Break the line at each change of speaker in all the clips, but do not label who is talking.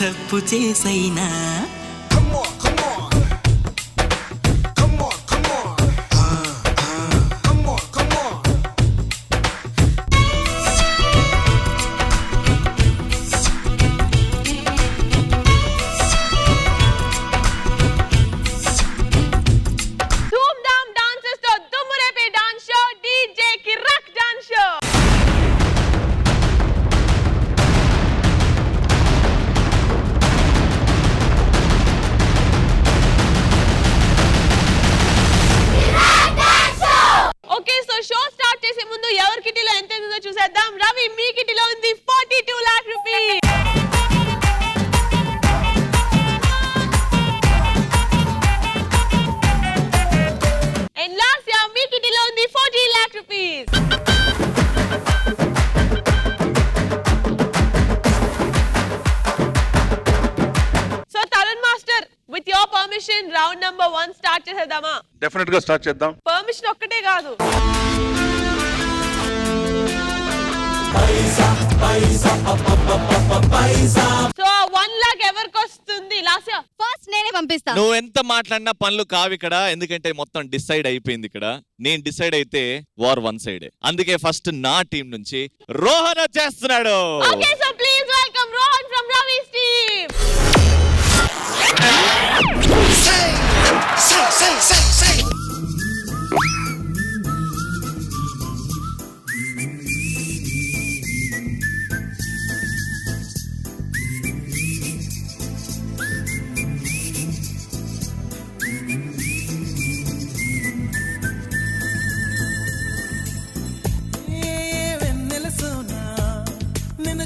తప్పు చేసైనా
చూసేద్దాం. రవి, మీ కిటిలో ఉంది 42 lakh rupees. And last year మీ కిటిలో ఉంది 40 lakh rupees. So Tarun Master, with your permission, round number 1 start చేద్దామా?
డెఫినెట్ గా స్టార్ట్ చేద్దాం.
పర్మిషన్ ఒక్కటే కాదు. సో 1 lakh ఎవరికి వస్తుంది? లాస్య
ఫస్ట్ నేనే పంపిస్తా.
నువ్వు ఎంత మాట్లాడినా పనులు కావు ఇక్కడ, ఎందుకంటే మొత్తం డిసైడ్ అయిపోయింది ఇక్కడ. నేను డిసైడ్ అయితే వార్ వన్ సైడ్. అందుకే ఫస్ట్ నా టీం నుంచి రోహన్ వచ్చేస్తున్నాడు.
Okay, so please welcome Rohan from Ravi's team.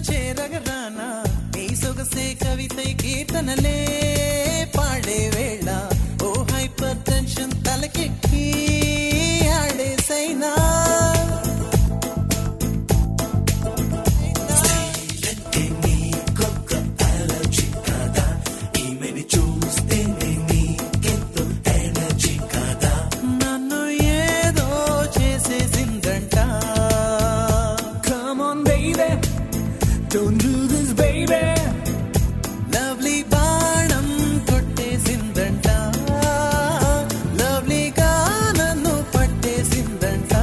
చేరగరానా నీ సొగసే కవితై కీర్తనలే పాడే వేళ ఓ హైపర్ టెన్షన్ తలకెక్కి ఆడేసైనా నన్ను ఏదో చేసేసిందంట. Don't do this, baby. Lovely బాణం కొట్టేసిందంట. Lovely గా నన్ను పట్టేసిందంట.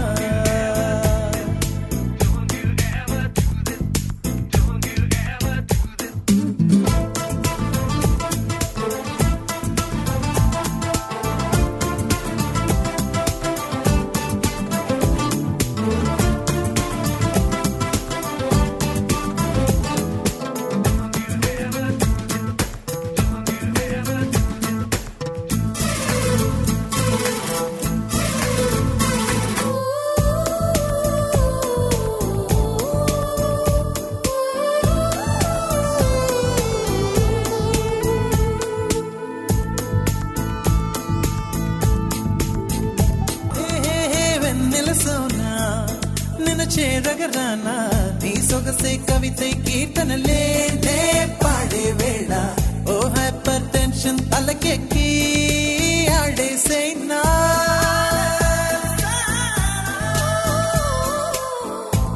నిన్ను చేరగరానా నీ సొగసే కవితై కీర్తనలే పాడే వేళ ఓ హైపర్ టెన్షన్ తలకెక్కి ఆడేసైనా.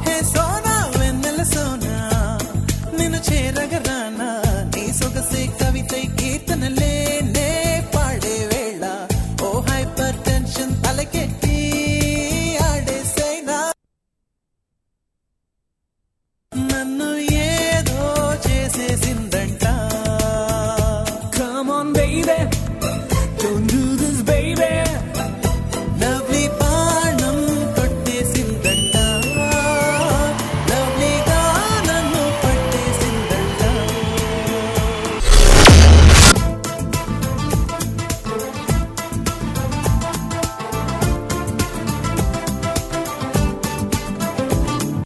హే సోనా వెన్నెల సోనా నిన్ను చేరగరానా నీ సొగసే కవితై కీర్తనలే పాడే వేళ ఓ హైపర్ టెన్షన్ తలకెక్కి నన్ను ఏదో చేసేసిందంట. Come on baby, don't do this baby. Lovely బాణం కొట్టేసిందంట. Lovely గా నన్ను పట్టేసిందంట.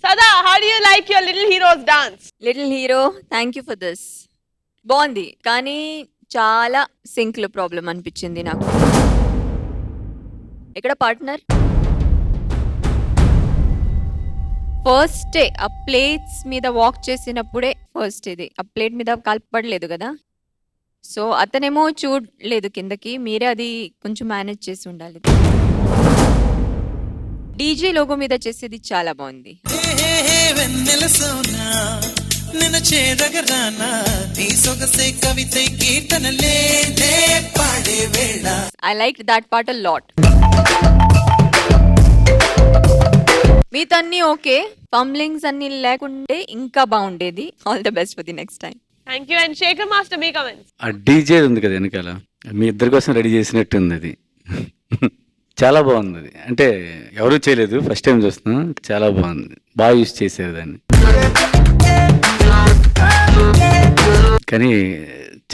Sada, how do you like your Little Heroes dance?
Little hero, thank you for this. బాగుంది, కానీ చాలా సింక్ లో ప్రాబ్లం అనిపించింది నాకు. ఎక్కడ పార్ట్నర్? ఫస్ట్ ఆ ప్లేట్స్ మీద వాక్ చేసినప్పుడే ఫస్ట్ ఇది ఆ ప్లేట్ మీద కలపడలేదు కదా, సో అతనేమో చూడలేదు కిందకి, మీరే అది కొంచెం మేనేజ్ చేసి ఉండాలి. డీజే లోగో మీద చేసేది చాలా బాగుంది.
వెన్నెల సోనా నిన్ను చేరగరానా నీ సొగసే కవితే కీర్తనలే నే పాడే వేళ.
I like that part a lot. మీతో అన్ని ఓకే, ఫంబ్లింగ్స్ అన్ని లేకుంటే ఇంకా బాగుండేది. All the best for the next time.
Thank you. And Shekhar Master, me comments.
ఆ డీజే ఉంది కదా వెనకాల, మీ ఇద్దరి కోసం రెడీ చేసినట్టు ఉంది అది. చాలా బాగుంది అది. అంటే ఎవరూ చేయలేదు, ఫస్ట్ టైం చూస్తున్నాం. చాలా బాగుంది, బాగా యూజ్ చేశారు దాన్ని. కానీ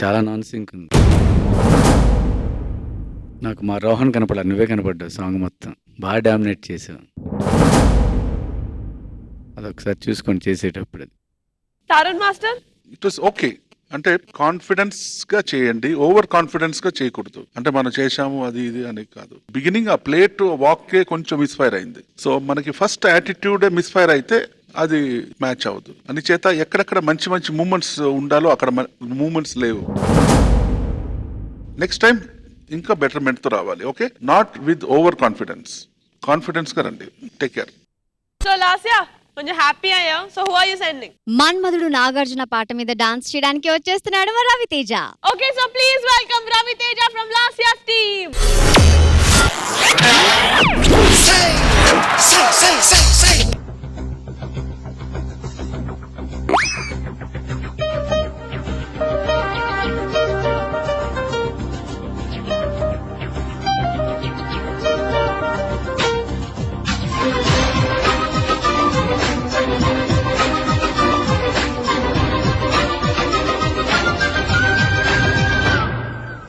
చాలా నాన్ సింక్ ఉంది. నాకు మా రోహన్ కనపడ, నువ్వే కనపడ్డావు సాంగ్ మొత్తం. బాగా డామినేట్ చేసావు. అదొకసారి చూసుకొని చేసేటప్పుడు అది.
Tarun Master.
It was okay. అంటే కాన్ఫిడెన్స్ గా చేయండి, ఓవర్ కాన్ఫిడెన్స్ గా చేయకూడదు. అంటే మనం చేశాము అది ఇది అని కాదు. బిగినింగ్ ఆ ప్లేట్ వాక్కే కొంచెం మిస్ఫైర్ అయింది. సో మనకి ఫస్ట్ యాటిట్యూడ్ మిస్ఫైర్ అయితే అది మ్యాచ్ అవ్వదు. అందుచేత ఎక్కడెక్కడ మంచి మంచి మూమెంట్స్ ఉండాలో అక్కడ మూమెంట్స్ లేవు. నెక్స్ట్ టైం ఇంకా బెటర్మెంట్ తో రావాలి. Okay, not with over confidence. Confidence గా రండి. Take care.
So Lasya, కొంచెం హ్యాపీ అయ్యా. So who are you sending?
Manmadhudu Nagarjuna పాట మీద డాన్స్ చేయడానికి వచ్చేస్తున్నాడు మా Raviteja.
Okay, so please welcome Ravi Teja from Lasya's team.
Say, say, say, say, say.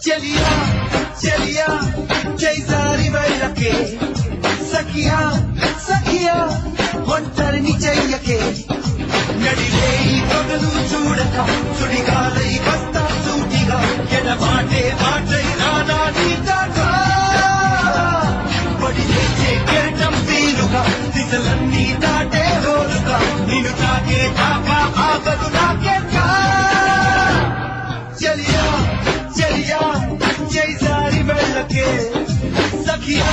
चलिया चलिया जैसारी వెళ్ళకే సఖియా సఖియా ఒంటరిని చెయ్యకే నడిలే ఈ పగలు చూడక సుడిగాలై వస్తా సూటిగా ఎడబాటే బాటై రానా నీటాగా పడి లేచే కెరటం తీరుగా దిశలన్నీ దాటే హోరుగా నిన్ను తాకే దాకా ఆగదు నాకెంకా చలియా చలియా జైసారి వెళ్ళకే సఖియా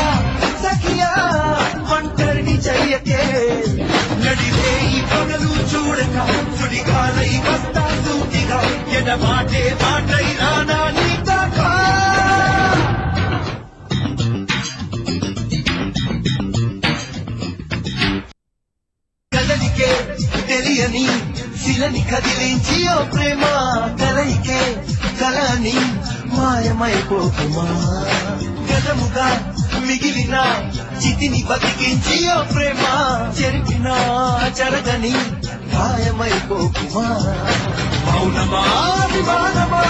సఖియా ఒంటరిని చెయ్యకే నడిలే ఈ పగలు చూడక సుడిగాలై వస్తా సూటిగా ఎడబాటే బాటై రానా నీటాగా కదలికే తెలియని శిలని కదిలించి ఓ ప్రేమ కలయికే కలని మాయమైపోకుమా గదముగా మిగిలిన చితిని బతికించి ఓ ప్రేమ చెరిపిన జరగని గాయమైపోకుమా మౌనమా విమానమా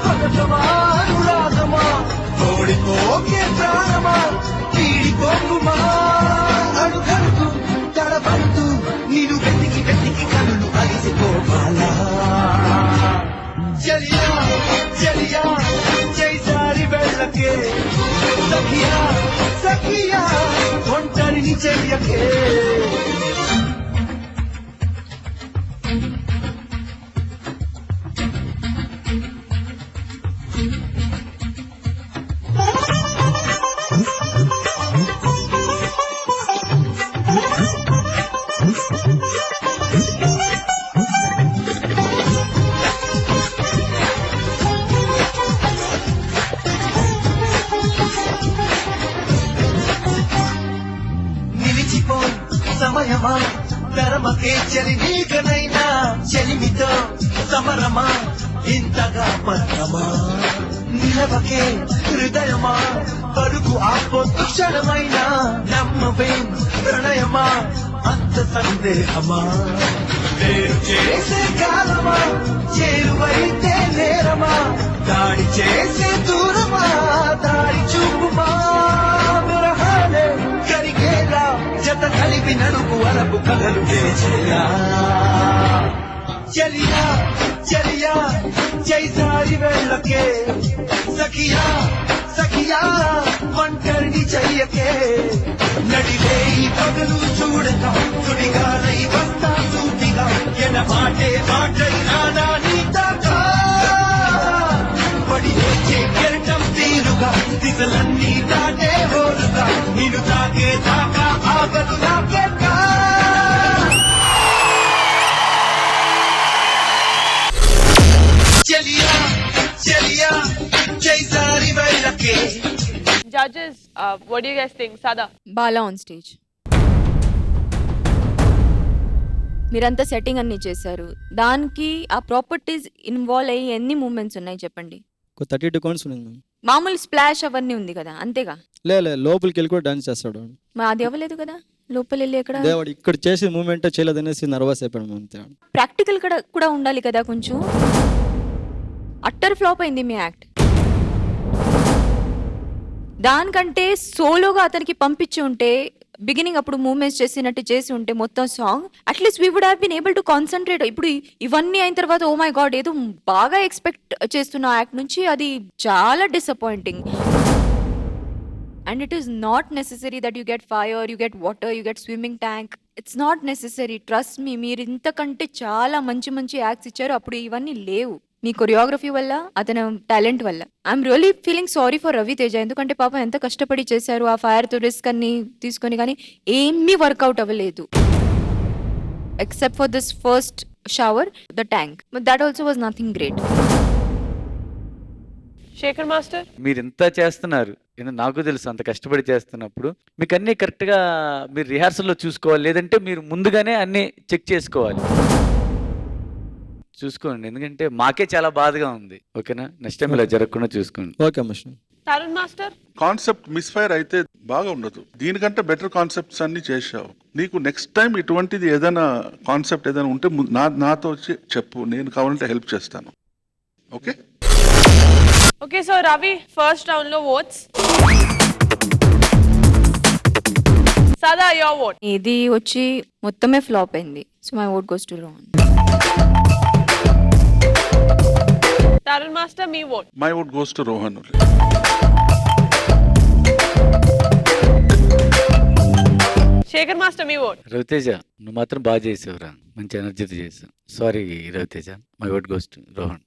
పగటమా అనురాగమా తోడిపోకే ప్రాణమా పీడిపోకుమా అడుగడుగు తడబడుతూ నీరు వెతికి వెతికి కనులు అలిసిపోవాలా చలియా చలియా జైసారి వెళ్ళకే సఖియా సఖియా ఒంటరిని చెయ్యకే నిలిచిపో సమయమా తరమకే చలి నీకనైనా చెలిమితో సమరమా ఇంతగా పరమా నిలవకే హృదయమా పరుగు ఆపొద్దు క్షణమైనా నమ్మవే ప్రణయమా అంత సందేహమా వేరు చేసే కాలమా చేరువైతే నేరమా దాడి చేసే దూరమా దాడి చూపుమా విరహాలే కరిగేలా జత కలిపి నడుపు అరపు కథలు చేసేలా చలియా చలియా జైసారి వెళ్ళకే సఖియా సఖియా ఒంటరిని చెయ్యకే నడిలే ఈ పగలు చూడక సుడిగాలై వస్తా సూటిగా ఎడబాటే బాటై రానా నీటాగా పడి లేచే కెరటం తీరుగా దిశలన్నీ దాటే హోరుగా నిన్ను తాకే దాకా ఆగదు నాకెంకా చెలియా చెలియా చేసారి వెళ్ళకే
Judges, what do you guys think? Sada.
Bala on stage. మీరంతా సెట్టింగ్ అన్ని చేశారు, దానికి ఆ ప్రాపర్టీస్ ఇన్వాల్వ్ అయ్యి ఎన్ని మూమెంట్స్ ఉన్నాయి చెప్పండి.
32 కౌంట్స్ ఉంది మ్యామ్.
మామూలు స్ప్లాష్ అవన్నీ ఉంది కదా, అంతేగా?
లే లోపలికి వెళ్ళి కూడా డాన్స్ చేస్తాడు.
మరి అది అవ్వలేదు కదా, లోపల వెళ్ళి ఎక్కడ?
దేవుడు ఇక్కడ చేసే మూమెంట్ చేయలేదనేసి నర్వస్ అయిపోయాడు మ్యామ్ అంతే.
ప్రాక్టికల్ కూడా ఉండాలి కదా కొంచెం. అట్టర్ ఫ్లాప్ అయింది మీ యాక్ట్. దానికంటే సోలోగా అతనికి పంపించి ఉంటే, బిగినింగ్ అప్పుడు మూవ్మెంట్స్ చేసినట్టు చేసి ఉంటే మొత్తం song, at least we would have been able to concentrate. ఇప్పుడు ఇవన్నీ అయిన తర్వాత ఓ మై గాడ్, ఏదో బాగా ఎక్స్పెక్ట్ చేస్తున్న యాక్ట్ నుంచి అది చాలా disappointing. And it is not necessary that you get fire, you get water, you get swimming tank. It's not necessary, trust me. మీరు ఇంతకంటే చాలా మంచి యాక్ట్స్ ఇచ్చారు, అప్పుడు ఇవన్నీ లేవు. మీ కొరియోగ్రఫీ వల్ల, అతని టాలెంట్ వల్ల. I'm really feeling sorry for Ravi Teja, ఎందుకంటే పాపం ఎంత కష్టపడి చేశారు ఆ ఫైర్తో రిస్క్ అన్ని తీసుకొని, కానీ ఏమీ వర్కౌట్ అవ్వలేదు except for this first shower, the tank. That also was nothing great.
Shekhar Master.
మీరు ఇంత చేస్తున్నారు, నాకు తెలుసు అంత కష్టపడి చేస్తున్నప్పుడు మీకు అన్నీ కరెక్ట్గా మీరు రిహార్సల్లో చూసుకోవాలి, లేదంటే మీరు ముందుగానే అన్నీ చెక్ చేసుకోవాలి. చూసుకోండి, ఎందుకంటే మాకే చాలా బాధగా ఉంది. ఓకేనా, నెక్స్ట్ టైం ఇలా జరగకుండా చూసుకోండి.
Okay mission.
Tarun Master.
Concept misfire అయితే బాగా ఉండదు. దీనికంటే బెటర్ కాన్సెప్ట్స్ అన్ని చేసావు. నీకు నెక్స్ట్ టైం ఇటువంటిది ఏదైనా కాన్సెప్ట్ ఏదైనా ఉంటే నాతో వచ్చి చెప్పు, నేను కావాలంటే హెల్ప్ చేస్తాను. Okay.
Okay, so Ravi, first round lo votes. Sada, your vote.
ఇది వచ్చి మొత్తమే ఫ్లాప్ అయింది, so my vote goes to Rohan.
Tarun Master, me vote.
My vote goes to Rohan.
Shekhar Master, me vote.
Ravi Teja, నువ్వు మాత్రం బాగా చేసావురా, మంచి ఎనర్జీతో చేసావు. Sorry Ravi Teja, my word goes to Rohan.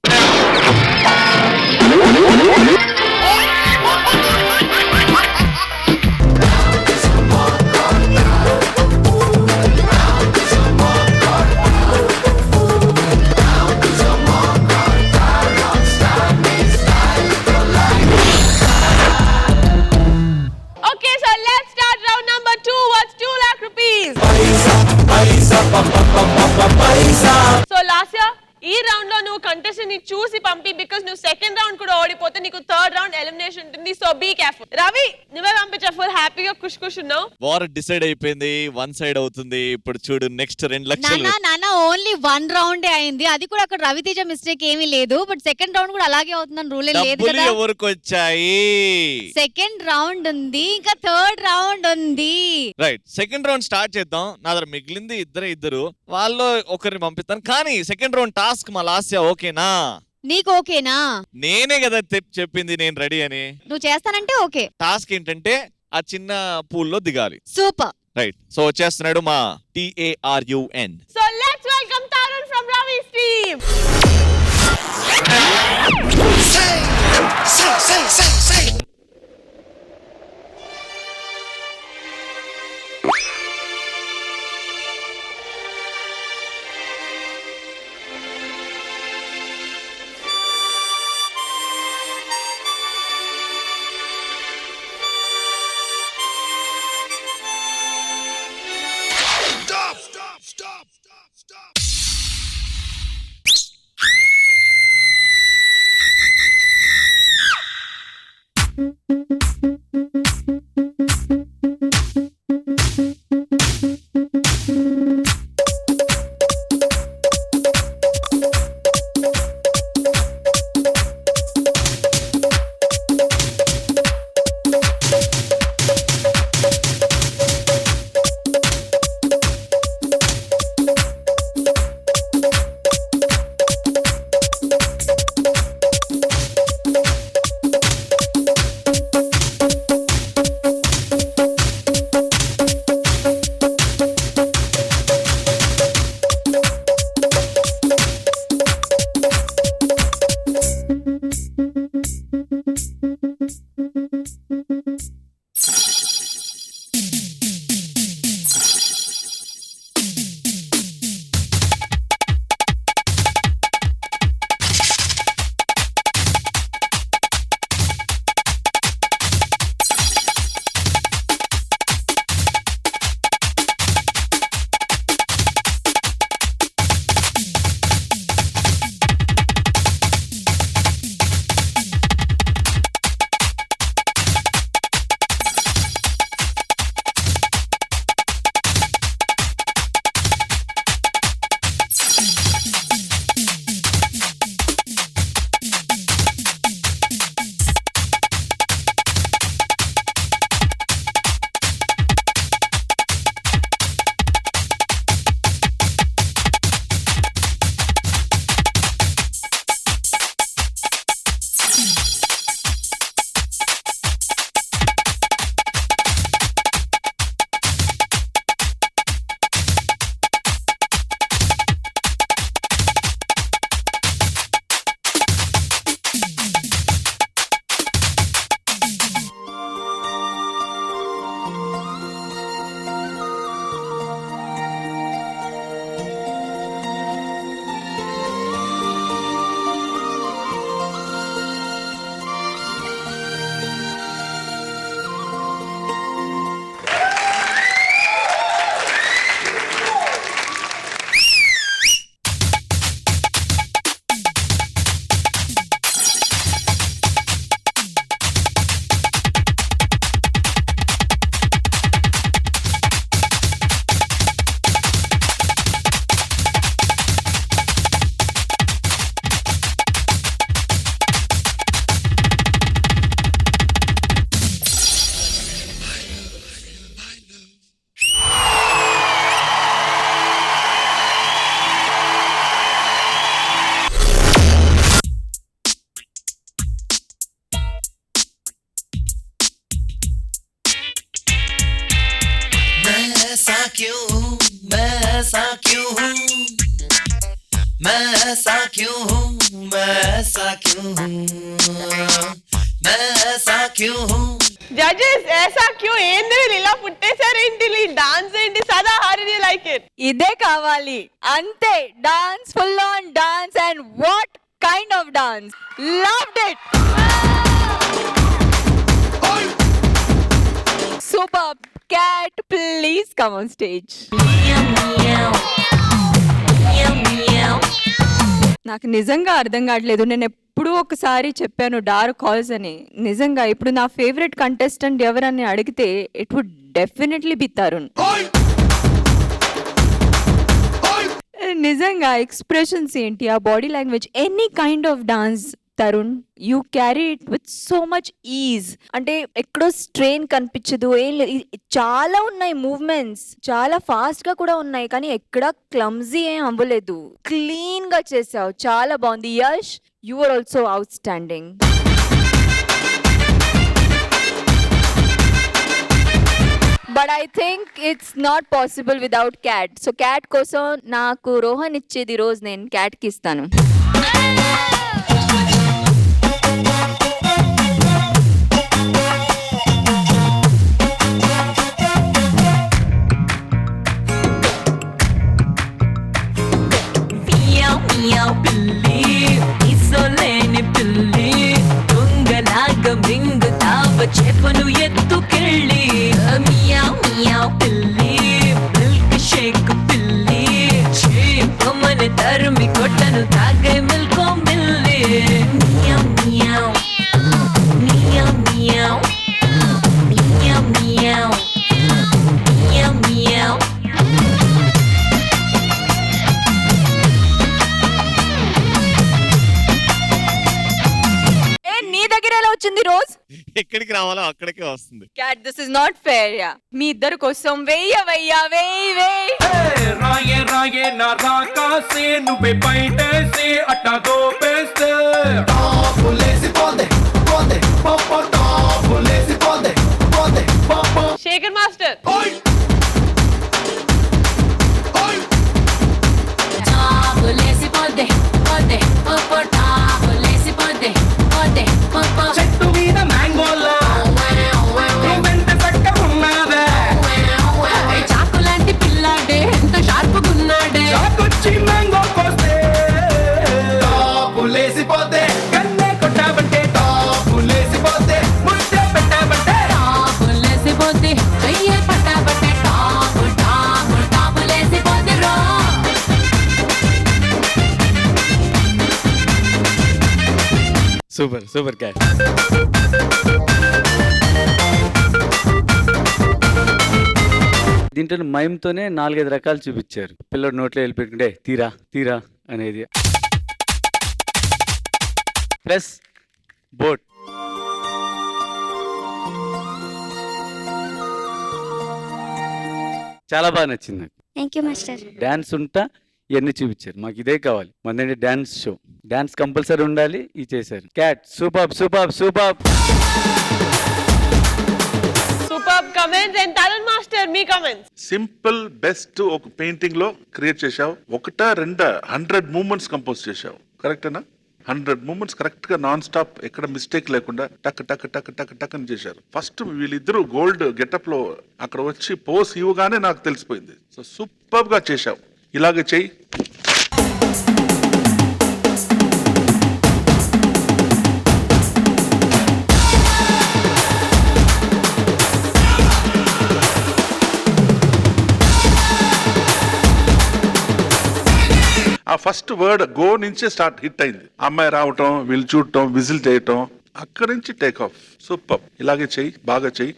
Okay, so let's start round number 2. What's 2 lakh rupees? So Lasya, ఈ round లో నువ్వు కంటెస్టెంట్ ని చూసి పంపి, బికాస్ నువ్వు సెకండ్ రౌండ్ కూడా ఓడిపోతే నీకు థర్డ్ రౌండ్ ఎలిమినేషన్ ఉంటుంది. So be careful. రవి, నువ్వే పంపించా, ఫుల్ హ్యాపీగా ఖుష్ ఉన్నావు.
వార్ డిసైడ్ అయిపోయింది, వన్ సైడ్ అవుతుంది. ఇప్పుడు చూడు, నెక్స్ట్ 2 లక్షలు.
నాన్న ఓన్లీ 1 రౌండ్ అయింది, అది కూడా అక్కడ రవితేజ మిస్టేక్ ఏమీ లేదు. బట్ సెకండ్ రౌండ్ కూడా అలాగే అవుతుందని రూల్ లేదు
డబ్బులు
కదా.
ఎవరికి వచ్చాయి?
సెకండ్ రౌండ్ ఉంది, ఇంకా థర్డ్ రౌండ్ ఉంది.
రైట్, సెకండ్ రౌండ్ స్టార్ట్ చేద్దాం. నా దగ్గర మిగిలింది ఇద్దరు, వాళ్ళు ఒకరిని పంపిస్తాను. కానీ సెకండ్ రౌండ్ టాస్క్ మా లాస్య ఓకేనా?
నీకు ఓకేనా?
నేనే కదా చెప్పింది నేను రెడీ అని.
నువ్వు చేస్తానంటే ఓకే.
టాస్క్ ఏంటంటే ఆ చిన్న పూల్లో దిగాలి.
సూపర్.
రైట్, సో వచ్చేస్తున్నాడు మా TARUN.
So let's welcome Tarun from Ravi's team.
say. Stop. ऐसा क्यों हूँ मैं ऐसा क्यों हूँ मैं ऐसा क्यों हूँ मैं ऐसा क्यों हूँ मैं ऐसा क्यों हूँ
జడ్జెస్ ऐसा क्यों ఏంది వీళ్ళు ఇలా పుట్టేశారేంటి డాన్స్ ఏంటి సదా how did you like it
ఇదే కావాలి అంతే dance full on dance and what kind of dance loved it super cat please come on stage నాకు నిజంగా అర్థం కావట్లేదు నేను ఎప్పుడూ ఒకసారి చెప్పాను డార్క్ కాల్స్ అని నిజంగా ఇప్పుడు నా ఫేవరెట్ కంటెస్టెంట్ ఎవరని అడిగితే it would definitely be Tarun నిజంగా ఎక్స్ప్రెషన్స్ ఏంటి ఆ body language any kind of dance Tarun you carry it with so much ease అంటే ఎక్కడో స్ట్రెయిన్ కనిపించదు ఏం లేదు చాలా ఉన్నాయి మూవ్మెంట్స్ చాలా ఫాస్ట్ గా కూడా ఉన్నాయి కానీ ఎక్కడ క్లమ్జీ ఏం అవ్వలేదు క్లీన్ గా చేసావు చాలా బాగుంది Yash you are also outstanding but I think it's not possible without cat so cat కోసం నాకు రోహన్ ఇచ్చేది రోజు నేను క్యాట్ కి ఇస్తాను
చెప్పును ఎత్తుకెళ్ళి మియావ్ మియావ్ పిల్లి మిల్క్ షేక్ పిల్లి చేపమని తరిమి కొట్టను తాగే మిల్కో మిల్లి meow meow meow meow meow meow meow meow
నీ దగ్గర ఎలా వచ్చింది రోజ్
ఎక్కడికి రావాలో అక్కడికే వస్తుంది.
Cat this is not fair యా మీ ఇద్దరు కోసం వెయ్య
రాయే రాయే నా రాకాసే నువ్వే బయటేసి అట్టా దోపేస్తే టాపులేసి పోందే పోందే పాపా టాపులేసి పోందే పోందే పాపా
శేఖర్ మాస్టర్
టాపులేసి పోందే పోందే పాపా టాపులేసి పోందే పోందే పాపా
చెట్టు మీద మ్యాంగోలా నువ్వెంత చక్కగున్నావే
చాకులాంటి పిల్లాడే ఎంత షార్పుగున్నాడే
చాకొచ్చి మ్యాంగో కోస్తే టాపులేసి పోతే కన్నే కొట్టావంటే టాపులేసి పోతే ముద్దే పెట్టావంటే
టాపులేసి పోతే చెయ్యే పట్టాబట్టే టాపు టాపు టాపులేసి పోతే రో
సూపర్ సూపర్ క్యాట్ దీంట్లో మైమ్తోనే 4-5 రకాలు చూపించారు పిల్లడు నోట్లో వెళ్ళిపెట్టుకుంటే తీరా తీరా అనేది ప్లస్ బోట్ చాలా బాగా నచ్చింది నాకు
థ్యాంక్ యూ మాస్టర్
డాన్స్ ఉంటా ఇవన్నీ చూపించారు మాకు ఇదే కావాలి మనది డాన్స్ షో డాన్స్ కంపల్సరీ ఉండాలి ఇది చేశారు cat super super super
super comments and Tarun master మీ కమెంట్స్
సింపుల్ బెస్ట్ ఒక పెయింటింగ్ లో క్రియేట్ చేశావు 100 మూమెంట్స్ కంపోజ్ చేశావు కరెక్టేనా 100 మూమెంట్స్ కరెక్ట్ గా నాన్ స్టాప్ ఎక్కడ మిస్టేక్ లేకుండా టక్ టక్ టక్ టక్ టక్ అని చేశారు ఫస్ట్ వీళ్ళిద్దరూ గోల్డ్ గెటప్ లో అక్కడ వచ్చి పోస్ ఇవ్వగానే నాకు తెలిసిపోయింది సో సూపర్ గా చేశావు ఇలాగే చెయ్యి ఆ ఫస్ట్ వర్డ్ గో నుంచే స్టార్ట్ హిట్ అయింది అమ్మాయి రావటం వీళ్ళు చూడటం విజిల్ చేయటం అక్కడి నుంచి టేక్ ఆఫ్ సూపర్ ఇలాగే చెయ్యి బాగా చెయ్యి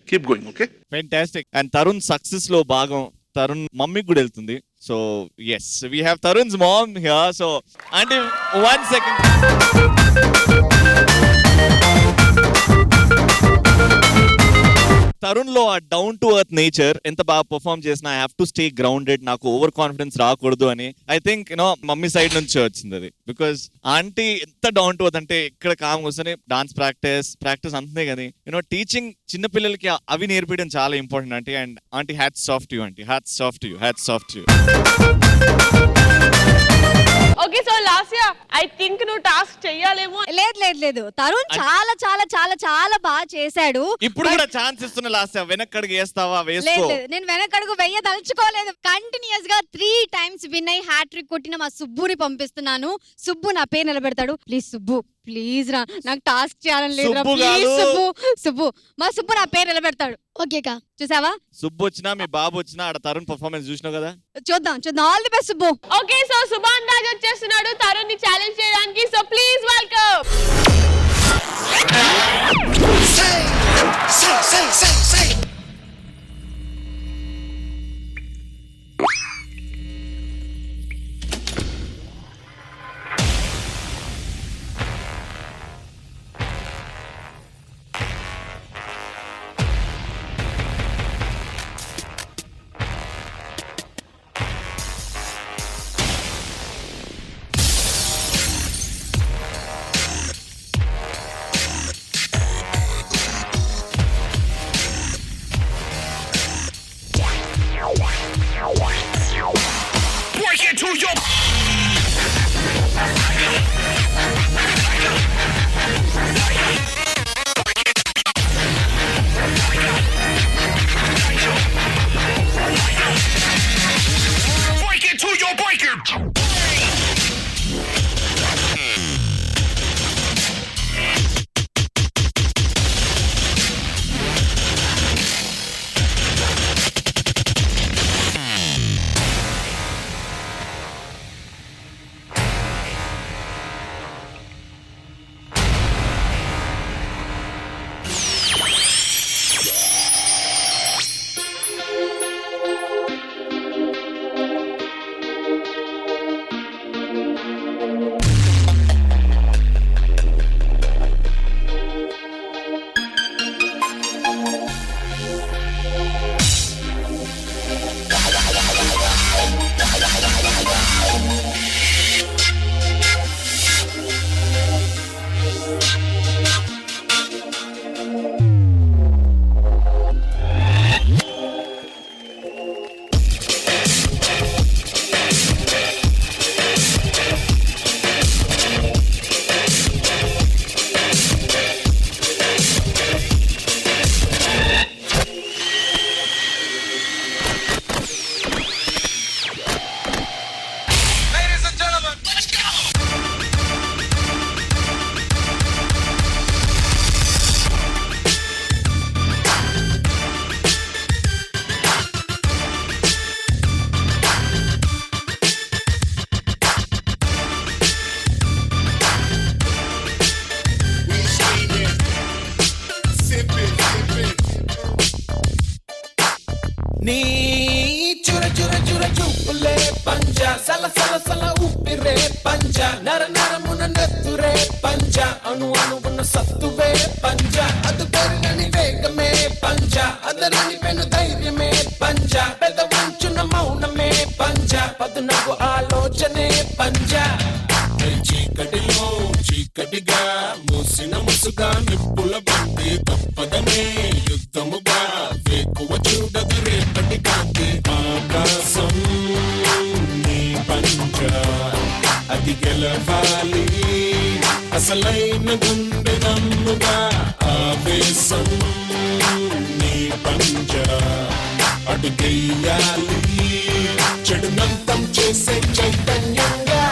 keep going okay
fantastic and Tarun success లో భాగం తరుణ్ మమ్మీకి కూడా వెళ్తుంది so yes we have Tarun's mom here so అంటే 1 సెకండ్ తరుణ్ లో ఆ డౌన్ టు ఎర్త్ నేచర్ ఎంత బాగా పర్ఫార్మ్ చేసినా I have to stay grounded, నాకు ఓవర్ కాన్ఫిడెన్స్ రాకూడదు అని ఐ థింక్ మమ్మీ సైడ్ నుంచి వచ్చింది అది. బికాస్ ఆంటీ ఎంత డౌన్ టు ఎర్త్ అంటే ఇక్కడ కామ్ కూర్చొని డాన్స్ ప్రాక్టీస్ అంతే కానీ టీచింగ్ చిన్న పిల్లలకి అవి నేర్పించడం చాలా important aunty. And aunty hats off to you aunty, hats off to you, hats off to you.
Okay so Lasya I think నువ్వు టాస్క్ చెయ్యాలేమో.
లేదు తరుణ్ చాలా చాలా చాలా చాలా బాగా చేశాడు.
ఇప్పుడు కూడా ఛాన్స్ ఇస్తున్నా లాస్ట్ వెనక్కడికి వేస్తావా? వేసుకో.
లేదు నేను వెనకడుగు వెయ్యదలుచుకోలేదు. కంటిన్యూస్ గా 3 times విన్ అయి హ్యాట్రిక్ కొట్టిన మా సుబ్బుని పంపిస్తున్నాను. సుబ్బు నా పేరు నిలబెడతాడు. ప్లీజ్ సుబ్బు, ప్లీజ్ రా, నాకు టాస్క్ చేయాలని లేదు. సుబ్బు మా సుబ్బు నా పేరు నిలబెడతాడు. ఓకేకా చూసావా?
సుబ్బు వచ్చినా మీ బాబు వచ్చినా ఆడ తరుణ్ పర్ఫార్మెన్స్ చూసినావు కదా.
చూద్దాం. All the best Subbu.
Okay so Subhan Raj వచ్చేస్తున్నాడు తరుణ్ ని ఛాలెంజ్ చేయడానికి. So please welcome.
say.
నీ చుర చుర చుర చూపులే పంజ సల సల సల ఉప్పిరే పంజ నర నరమున నెత్తురే పంజ అణు అణువున సత్తువే పంజ అదు పెరుగని వేగమే పంజ అదరని పెను ధైర్యమే పంజ పెదవంచున మౌనమే పంజ పదునగు ఆలోచనే పంజ చీకటిలో చీకటిగా మూసిన ముసుగా నిప్పుల బంతి తప్పదనే యుద్ధముగా వేకువ చూడదు రేపటి కాంతి ఆకాశం నీ పంచ అది గెలవాలి అసలైన గుండె దమ్ముగా ఆవేశం నీ పంచ అడుగెయ్యాలి చెడునంతం చేసే చైతన్యంగా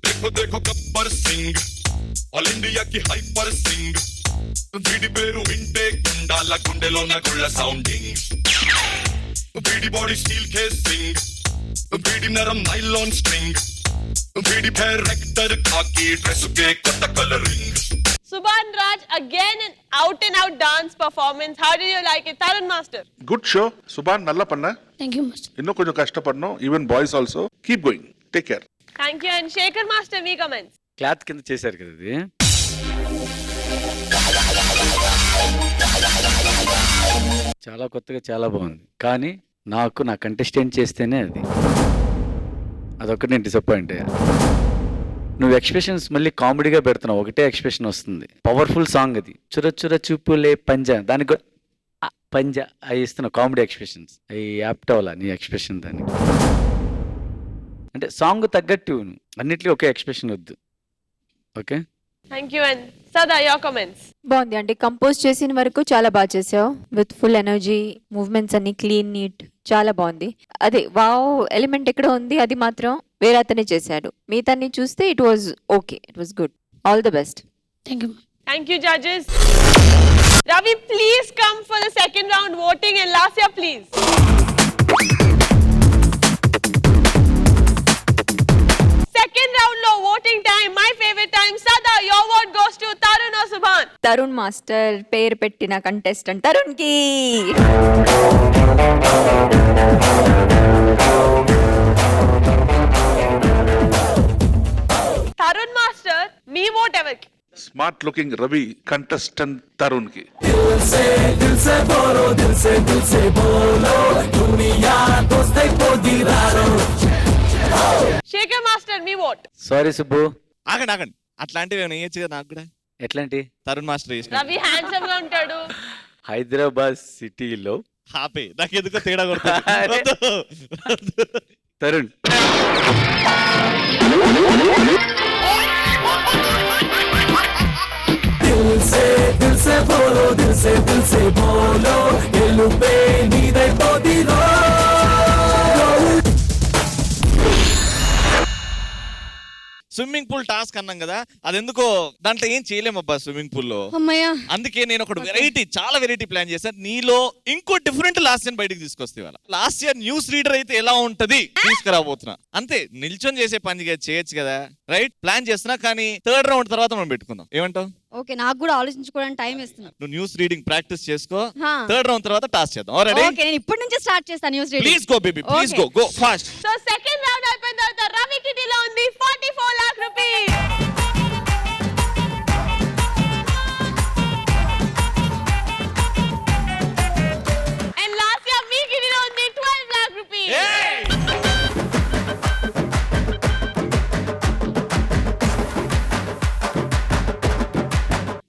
देखो देखो गब्बर सिंह ऑल इंडिया की हाइपर सिंह వీడి పేరు వింటే గుండాల గుండెలోన గుళ్ళ సౌండింగ్ వీడి బాడీ స్టీల్ కేసింగ్ వీడి నరం నైలాన్ స్ట్రింగ్ వీడి పేర్ రెక్టర్ కాకి డ్రెస్ కే కొత్త colouring
Subhan Raj, again an out and out dance performance. How did you like it? Tarun Master.
Good show. Subhan నల్ల పన్న,
థ్యాంక్ యూ మాస్టర్.
இன்னும் కొంచెం కష్టపడను. Even boys also keep going. Take care.
Thank you. And Shekhar Master, me comments.
Cloth కింద చేశారు కదా ఇది. చాలా కొత్తగా చాలా బాగుంది. కానీ నాకు నా కంటెస్టెంట్ చేస్తేనే అదొకటి నేను డిసప్పాయింట్ అయ్యా. నువ్వు ఎక్స్ప్రెషన్స్ మళ్ళీ కామెడీగా పెడుతున్నావు, ఒకటే ఎక్స్ప్రెషన్ వస్తుంది. పవర్ఫుల్ సాంగ్ అది. చుర చుర చూపులే పంజా, దానికి పంజా అవి ఇస్తున్నావు కామెడీ ఎక్స్ప్రెషన్స్. అవి యాప్ట్ అవ్వాలా నీ ఎక్స్ప్రెషన్ దానికి. అంటే సాంగ్ తగ్గట్టు అన్నిట్లో ఒకే ఎక్స్ప్రెషన్ వద్దు. Okay,
Thank you. And Sada, your comments.
బాగుంది అంటే కంపోజ్ చేసిన వరకు చాలా బాగా చేసావు. విత్ ఫుల్ ఎనర్జీ, మూవ్మెంట్స్ అన్ని క్లీన్ నీట్, చాలా బాగుంది. అదే వావ్ ఎలిమెంట్ ఎక్కడ ఉంది అది మాత్రం వేరే అతనే చేశాడు. మిగతాన్ని చూస్తే it was okay, it was good. All the best.
Thank you.
Thank you, judges. Ravi, please come for the second round voting. And Lasya, please. Second round lo voting time. My favorite time. Sada, your vote goes to Tarun or Subhan.
Tarun master పేరు పెట్టిన contestant Tarun కి.
Tarun Master, me vote everki.
Smart looking Ravi contestant Tarun కి.
Shekhar Master, me vote.
Sorry Subbu.
ఆగండి అట్లాంటివి ఏమైనా వేయచ్చు కదా నాకు కూడా.
ఎట్లాంటి?
తరుణ్ మాస్టర్ చేసిన
Ravi handsome గా ఉంటాడు.
హైదరాబాద్ సిటీలో
హాపే నాకు ఎందుకో తేడా కొడుతుంది.
తరుణ్.
స్విమ్మింగ్ పూల్ టాస్క్ అన్నాం కదా, అదెందుకో దాంట్లో ఏం చేయలేమబ్బా స్విమ్మింగ్ పూల్ లో.
అమ్మయ్యా.
అందుకే నేను ఒకటి చాలా వెరైటీ ప్లాన్ చేశాను. నీలో ఇంకో డిఫరెంట్ లాస్ట్ ఇయర్ బయటకు తీసుకొస్తే ఇవాళ. లాస్ట్ ఇయర్ న్యూస్ రీడర్ అయితే ఎలా ఉంటది తీసుకురాబోతున్నా. అంతే, నిల్చొని చేసే పని చేయొచ్చు కదా. రైట్, ప్లాన్ చేస్తున్నా. కానీ థర్డ్ రౌండ్ తర్వాత మనం పెట్టుకుందాం. ఏమంటావు?
ఓకే, నాకు కూడా ఆలోచించుకోవడానికి టైం ఇస్తున్నా.
నువ్వు న్యూస్ రీడింగ్ ప్రాక్టీస్ చేసుకో.
హా.
థర్డ్ రౌండ్ తర్వాత టాస్క్ చేద్దాం. ఆల్రెడీ
ఓకే, నేను ఇప్పటి నుంచి స్టార్ట్ చేస్తాను news reading.
Please go baby, please go fast.
So second round అయిపోయిన తర్వాత Ravi కిటిలో ఉంది 44 lakh rupees. And last year me కిటిలో ఉంది 12 lakh rupees.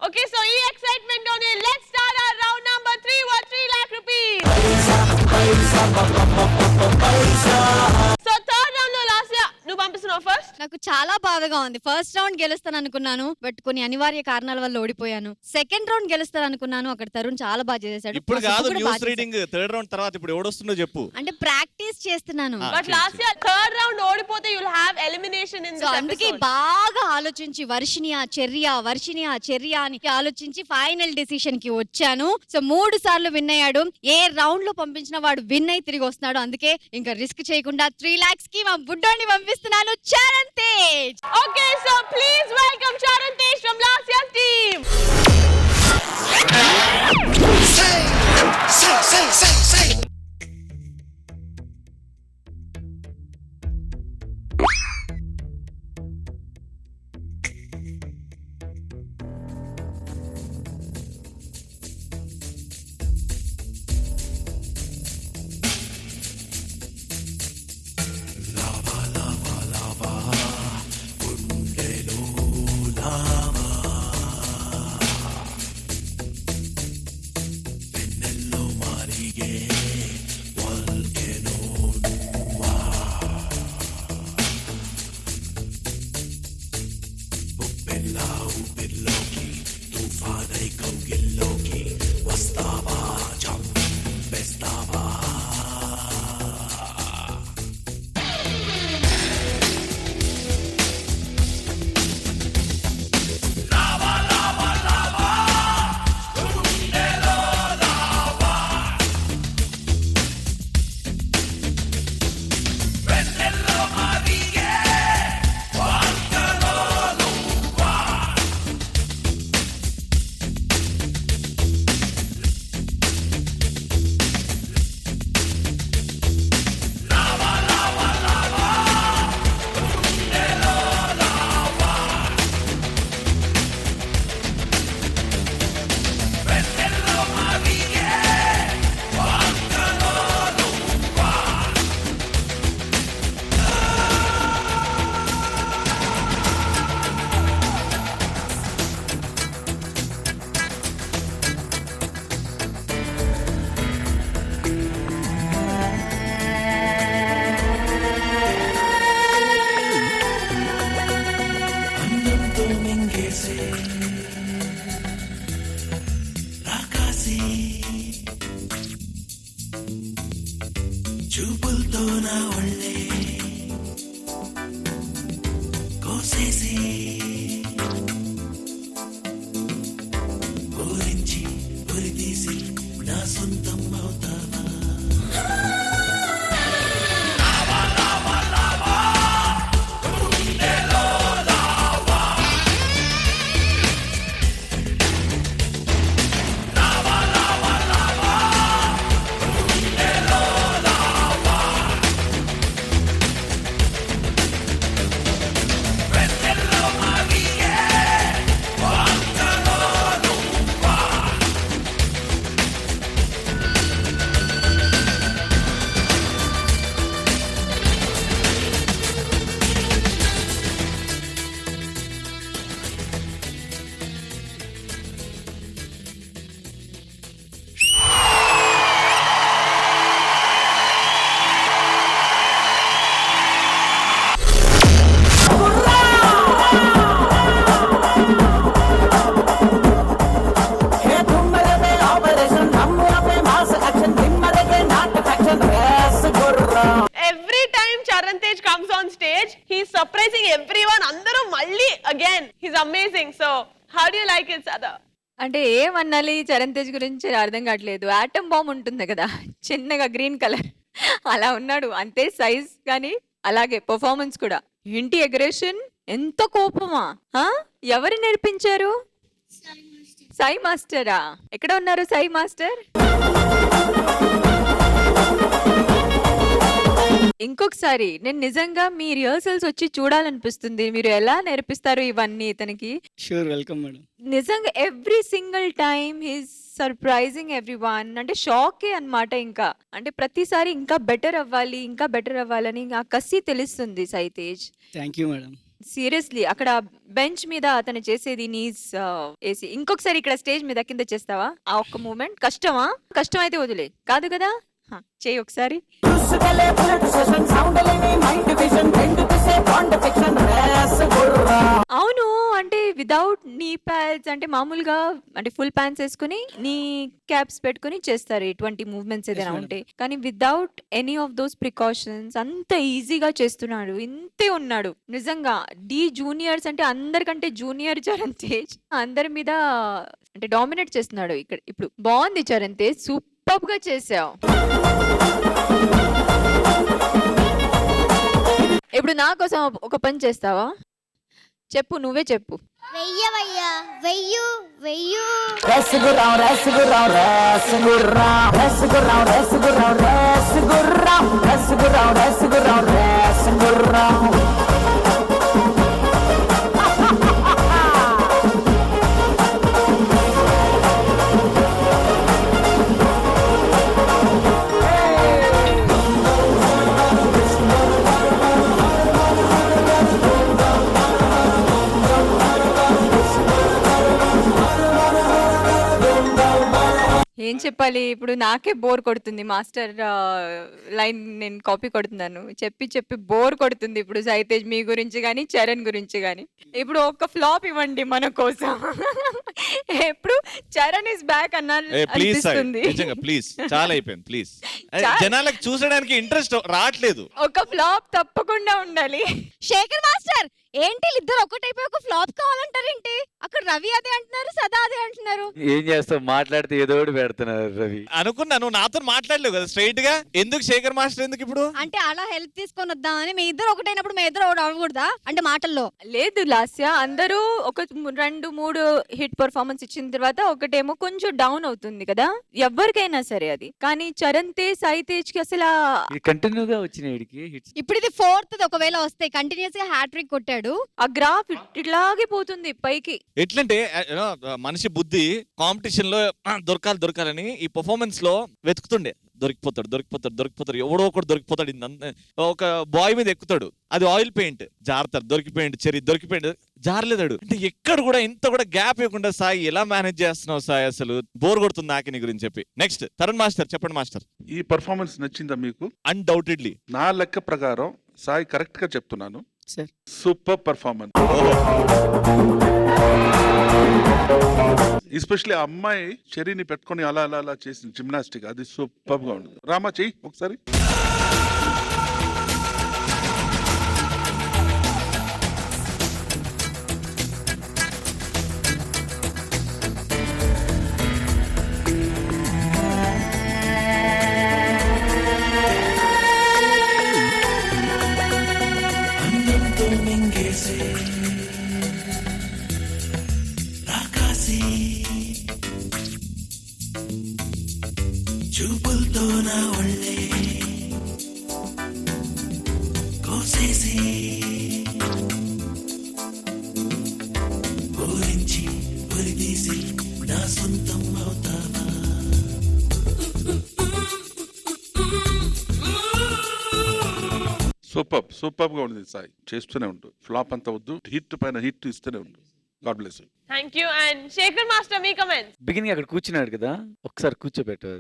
Okay, so ఈ excitement తోనే let's start our round number 3 worth 3 lakh rupees. So third round లో last year నువ్వు పంపిస్తున్నావు first.
నాకు చాలా బాధగా ఉంది. ఫస్ట్ రౌండ్ గెలుస్తాను అనుకున్నాను, బట్ కొన్ని అనివార్య కారణాల వల్ల ఓడిపోయాను. సెకండ్ రౌండ్ గెలుస్తాను అనుకున్నాను, అక్కడ తరుణ్ చాలా బాగా చేశాడు.
ఇప్పుడు
మా సుబ్బు
కాదు
కూడా
న్యూస్
బాగా
రీడింగ్. థర్డ్ రౌండ్ తర్వాత ఇప్పుడు ఎవడొస్తుందో చెప్పు.
చేశాడు. అంటే ప్రాక్టీస్ చేస్తున్నాను.
But last year third round ఓడిపోతే you'll have elimination in
so
this
అందుకే
episode.
బాగా ఆలోచించి వర్షినియా చర్య అని ఆలోచించి ఫైనల్ డెసిషన్ కి వచ్చాను. సో 3 సార్లు విన్ అయ్యాడు. ఏ రౌండ్ లో పంపించిన వాడు విన్ అయి తిరిగి వస్తున్నాడు. అందుకే ఇంకా రిస్క్ చేయకుండా 3 lakhs కి మా బుడ్డోని పంపిస్తున్నాను, Charan Tej.
Okay, so please welcome Charan Tej from last year's team.
సొంతం అవుతావా
every time Charan Tej comes on stage he's surprising everyone. అందరూ మళ్ళీ again he's amazing. So how do you like it సదా?
అంటే ఏమన్నాలి చరణ్ తేజ్ గురించి అర్థం కావట్లేదు. ఆటమ్ బాంబ్ ఉంటుంది కదా చిన్నగా గ్రీన్ కలర్, అలా ఉన్నాడు అంతే సైజ్. కానీ అలాగే పర్ఫార్మెన్స్ కూడా ఏంటి అగ్రెషన్, ఎంత కోపమా? ఎవరు నేర్పించారు? సాయి మాస్టరా? ఎక్కడ ఉన్నారు సాయి మాస్టర్? ఇంకొకసారి నేను నిజంగా మీ రిహర్సల్స్ వచ్చి చూడాలనిపిస్తుంది. మీరు ఎలా నేర్పిస్తారు ఇవన్నీ ఇతనికి?
Sure, welcome madam.
నిజంగా every single time he's surprising everyone. అంటే షాకే అన్నమాట. ఇంకా అంటే ప్రతిసారి ఇంకా బెటర్ అవ్వాలి, ఇంకా బెటర్ అవ్వాలని ఆ కసి తెలుస్తుంది Sai Tej.
Thank you madam.
Seriously అక్కడ బెంచ్ మీద అతను చేసేది నీస్ వేసి ఇంకొకసారి ఇక్కడ స్టేజ్ మీద కింద చేస్తావా? ఆ ఒక్క మూమెంట్ కష్టమా? కష్టం అయితే వదిలే, కాదు కదా? చేయి ఒకసారి. అవును, అంటే వితౌట్ నీ ప్యాడ్స్, అంటే మామూలుగా అంటే ఫుల్ ప్యాంట్స్ వేసుకుని నీ క్యాప్స్ పెట్టుకుని చేస్తారు ఇటువంటి మూవ్మెంట్స్ ఏదైనా ఉంటే. కానీ without any of those precautions అంత ఈజీగా చేస్తున్నాడు. ఇంతే ఉన్నాడు నిజంగా. డి జూనియర్స్ అంటే అందరికంటే జూనియర్ చరణ్ తేజ్ అందరి మీద అంటే డామినేట్ చేస్తున్నాడు ఇక్కడ. ఇప్పుడు బాగుంది చరణ్ తేజ్, సూపర్ గా చేసావు. ఇప్పుడు నా కోసం ఒక పని చేస్తావా? చెప్పు, నువ్వే చెప్పు.
వెయ్యవయ్యా, వెయ్యు వెయ్యు.
రసగుర్రం రసగుర్రం రసగుర్రం రసగుర్రం రసగుర్రం రసగుర్రం రసగుర్రం రసగుర్రం రసగుర్రం.
ఏం చెప్పాలి ఇప్పుడు? నాకే బోర్ కొడుతుంది. మాస్టర్ లైన్ నేను కాపీ కొడుతున్నాను, చెప్పి చెప్పి బోర్ కొడుతుంది. ఇప్పుడు సాయి తేజ్ మీ గురించి కానీ చరణ్ గురించి కానీ. ఇప్పుడు ఒక ఫ్లాప్ ఇవ్వండి మన కోసం. ఎప్పుడు చరణ్ ఇస్ బ్యాక్ అనిపిస్తుంది.
ప్లీజ్, చాలా అయిపోయింది ప్లీజ్. జనాలకు చూసడానికి ఇంట్రెస్ట్ రావట్లేదు.
ఒక ఫ్లాప్ తప్పకుండా ఉండాలి.
శేఖర్ మాస్టర్ ఏంటి ఇద్దరు ఒకటైపోయి ఒక ఫ్లాప్ కావాలంటారేంటి? అక్కడ రవి అదే అంటున్నారు, సదా అదే అంటున్నారు.
ఏం చేస్తావు, మాట్లాడితే ఏదో ఒకటి పెడుతున్నారు రవి.
అనుకున్నాను నాతో మాట్లాడలేవు కదా స్ట్రైట్ గా. ఎందుకు శేఖర్ మాస్టర్ ఎందుకు ఇప్పుడు?
అంటే అలా హెల్ప్ తీసుకొని వద్దామని. మీ ఇద్దరు ఒకటైనప్పుడు మీ ఇద్దరు ఒకటి అవ్వకూడదా అంటే మాటల్లో?
లేదు లాస్య, అందరూ ఒక 2-3 హిట్ పర్ఫార్మెన్స్ ఇచ్చిన తర్వాత ఒకటేమో కొంచెం డౌన్ అవుతుంది కదా ఎవరికైనా సరే అది. కానీ చరణ్ తేజ్, సాయి తేజ్ కి అసలు
కంటిన్యూగా వచ్చినాయి హిట్స్.
ఇప్పుడు ఇది 4th ఒకవేళ వస్తే కంటిన్యూస్ గా హ్యాట్రిక్ కొట్టాడు.
ఆ గ్రాఫ్ ఇట్లాగే పోతుంది పైకి.
ఎట్లంటే మనిషి బుద్ధి కాంపిటీషన్ లో దొరకాలని ఈ పర్ఫార్మెన్స్ లో వెతుకుతుండే. దొరికిపోతాడు ఎవడో ఒకటి దొరికిపోతాడు. ఒక బాయ్ మీద ఎక్కుతాడు, అది ఆయిల్ పెయింట్ జారుతాడు, దొరికిపోయింది చెరి, దొరికిపోయింది జారలేదాడు. అంటే ఎక్కడ కూడా ఇంత కూడా గ్యాప్ ఇవ్వకుండా సాయి ఎలా మేనేజ్ చేస్తున్నావు సాయి? అసలు బోర్ కొడుతుంది నాకు నీ గురించి చెప్పి. నెక్స్ట్ తరుణ్ మాస్టర్ చెప్పండి మాస్టర్.
ఈ పర్ఫార్మెన్స్ నచ్చిందా మీకు?
అన్డౌటెడ్లీ
నా లెక్క ప్రకారం సాయి కరెక్ట్ గా చెప్తున్నాను,
సార్
సూపర్ పర్ఫార్మెన్స్. ఎస్పెషల్లీ ఆ అమ్మాయి చెరీని పెట్టుకొని అలా అలా అలా చేసిన జిమ్నాస్టిక్ అది సూపర్ గా ఉంది. రామా చెయ్యి ఒకసారి.
చూపులతో నా ఒళ్ళే కోసేసి ఊరించి ఉరిదీసి నా సొంతం అవుతావా
సూపర్ గా ఉంది సాయి. చేస్తూనే ఉండు, ఫ్లాప్ అంతా వద్దు, హిట్ పైన హిట్ ఇస్తూనే ఉండు. God bless you.
Thank you. And Shekhar master మీ కమెంట్స్.
బిగినింగ్ అక్కడ కూర్చున్నాడు కదా, ఒకసారి కూర్చోబెట్టు.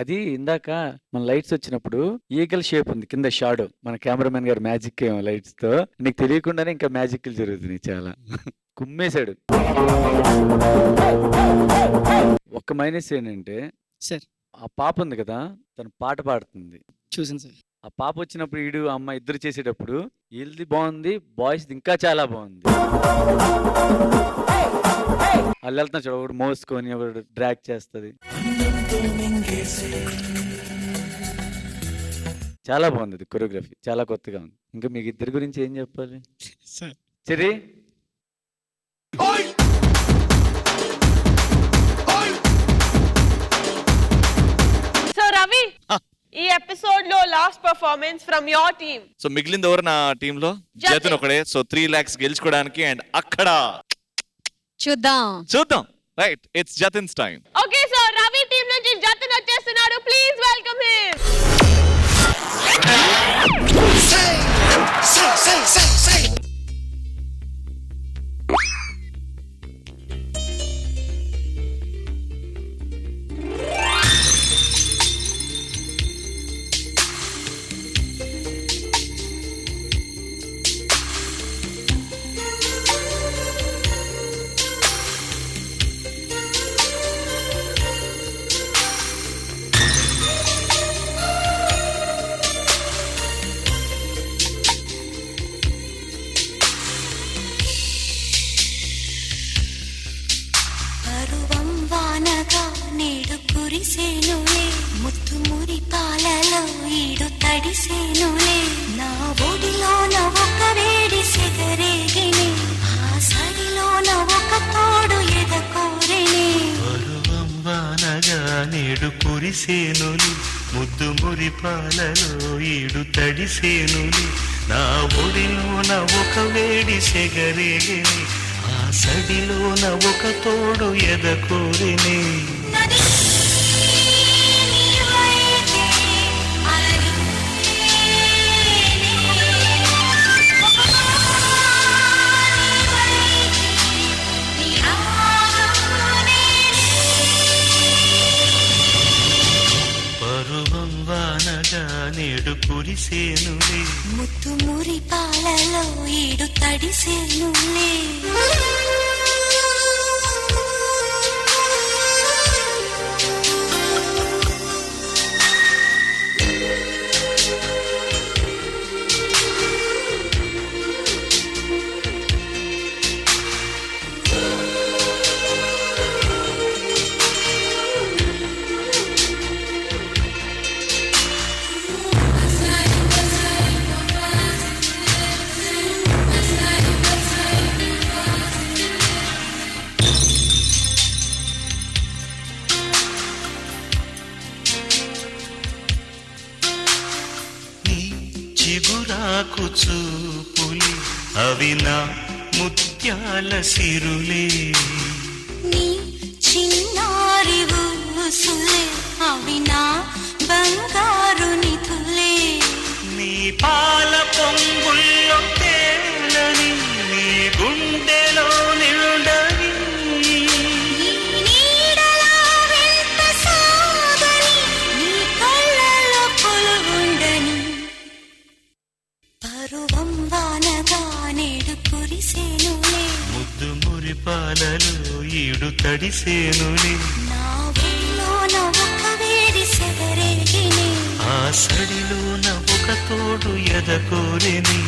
అది ఇందాక మన లైట్స్ వచ్చినప్పుడు ఈగల్ షేప్ ఉంది కింద షాడో, మన కెమెరామెన్ గారు మ్యాజిక్ ఏమో లైట్స్ తో, నీకు తెలియకుండానే ఇంకా మ్యాజిక్ జరుగుతుంది చాలా. కుమ్మేశాడు. ఒక్క మైనస్ ఏంటంటే
సార్
ఆ పాప ఉంది కదా, తను పాట పాడుతుంది.
చూసాను సార్.
ఆ పాప వచ్చినప్పుడు ఈడు అమ్మ ఇద్దరు చేసేటప్పుడు వీళ్ళది బాగుంది, బాయ్స్ ఇంకా చాలా బాగుంది. వాళ్ళు వెళ్తున్నా చూడ, ఒకటి మోసుకొని ఒకటి డ్రాగ్ చేస్తుంది. చాలా బాగుంది కొరియోగ్రఫీ, చాలా కొత్తగా ఉంది. ఇంకా మీకు ఇద్దరి గురించి ఏం చెప్పాలి
సార్?
సరే
సో రవి, ఈ ఎపిసోడ్ లో last performance from your team.
So మిగిలింది ఎవరు నా టీమ్ లో? జతిన్ ఒకడే. సో 3 lakhs గెలుచుకోవడానికి అండ్ అక్కడ చూద్దాం. Right, it's Jatin's time.
Okay, so Ravi team నుంచి జతిన్ వచ్చేస్తున్నాడు. Please welcome him.
నేడు కురిసేనులే ముత్తు మురి పాలలో ఈడు తడిసేనులే నా ఒడిలోన ఒక వేడి సెగరేగిని ఆ సడిలోన ఒక తోడు ఎదకోరిని
పరువంబానగా నేడు కురిసేనులి ముద్దు మురి పాలలో ఈడు తడిసేనులి నా ఒడిలోన ఒక వేడి సెగరేగిని ఆ సడిలోన ఒక తోడు ఎదకోరిని నేడు కురిసేనులే
ముత్తు మురి పాలలో ఈడు తడిసేనులే
చిగురాకు చూపులి అవి నా ముత్యాల సిరులే
నీ చిన్నారి ఊసులే అవి నా బంగారు నిధులే
నీ పాల పొంగుల్లో తేలని నీ గుండెలో నిండని ముద్దు మురి పాలలో ఈడు తడిసేనులే
నా ఒడిలోన ఒక వేడి సెగరేగిని
ఆ సడిలోన ఒక తోడు ఎదకోరిని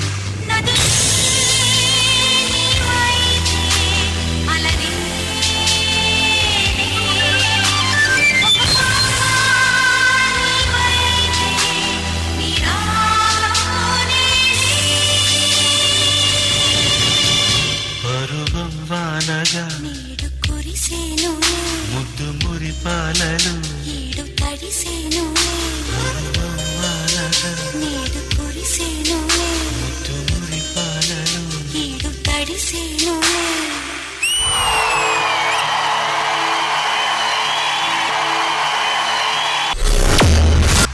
వానగా
నేడు కురిసేనులే
ముద్దు మురిపాలలు
ఈడు తడిసేనులే
వానగా
నేడు కురిసేనులే
ముద్దు మురిపాలలు
ఈడు తడిసేనులే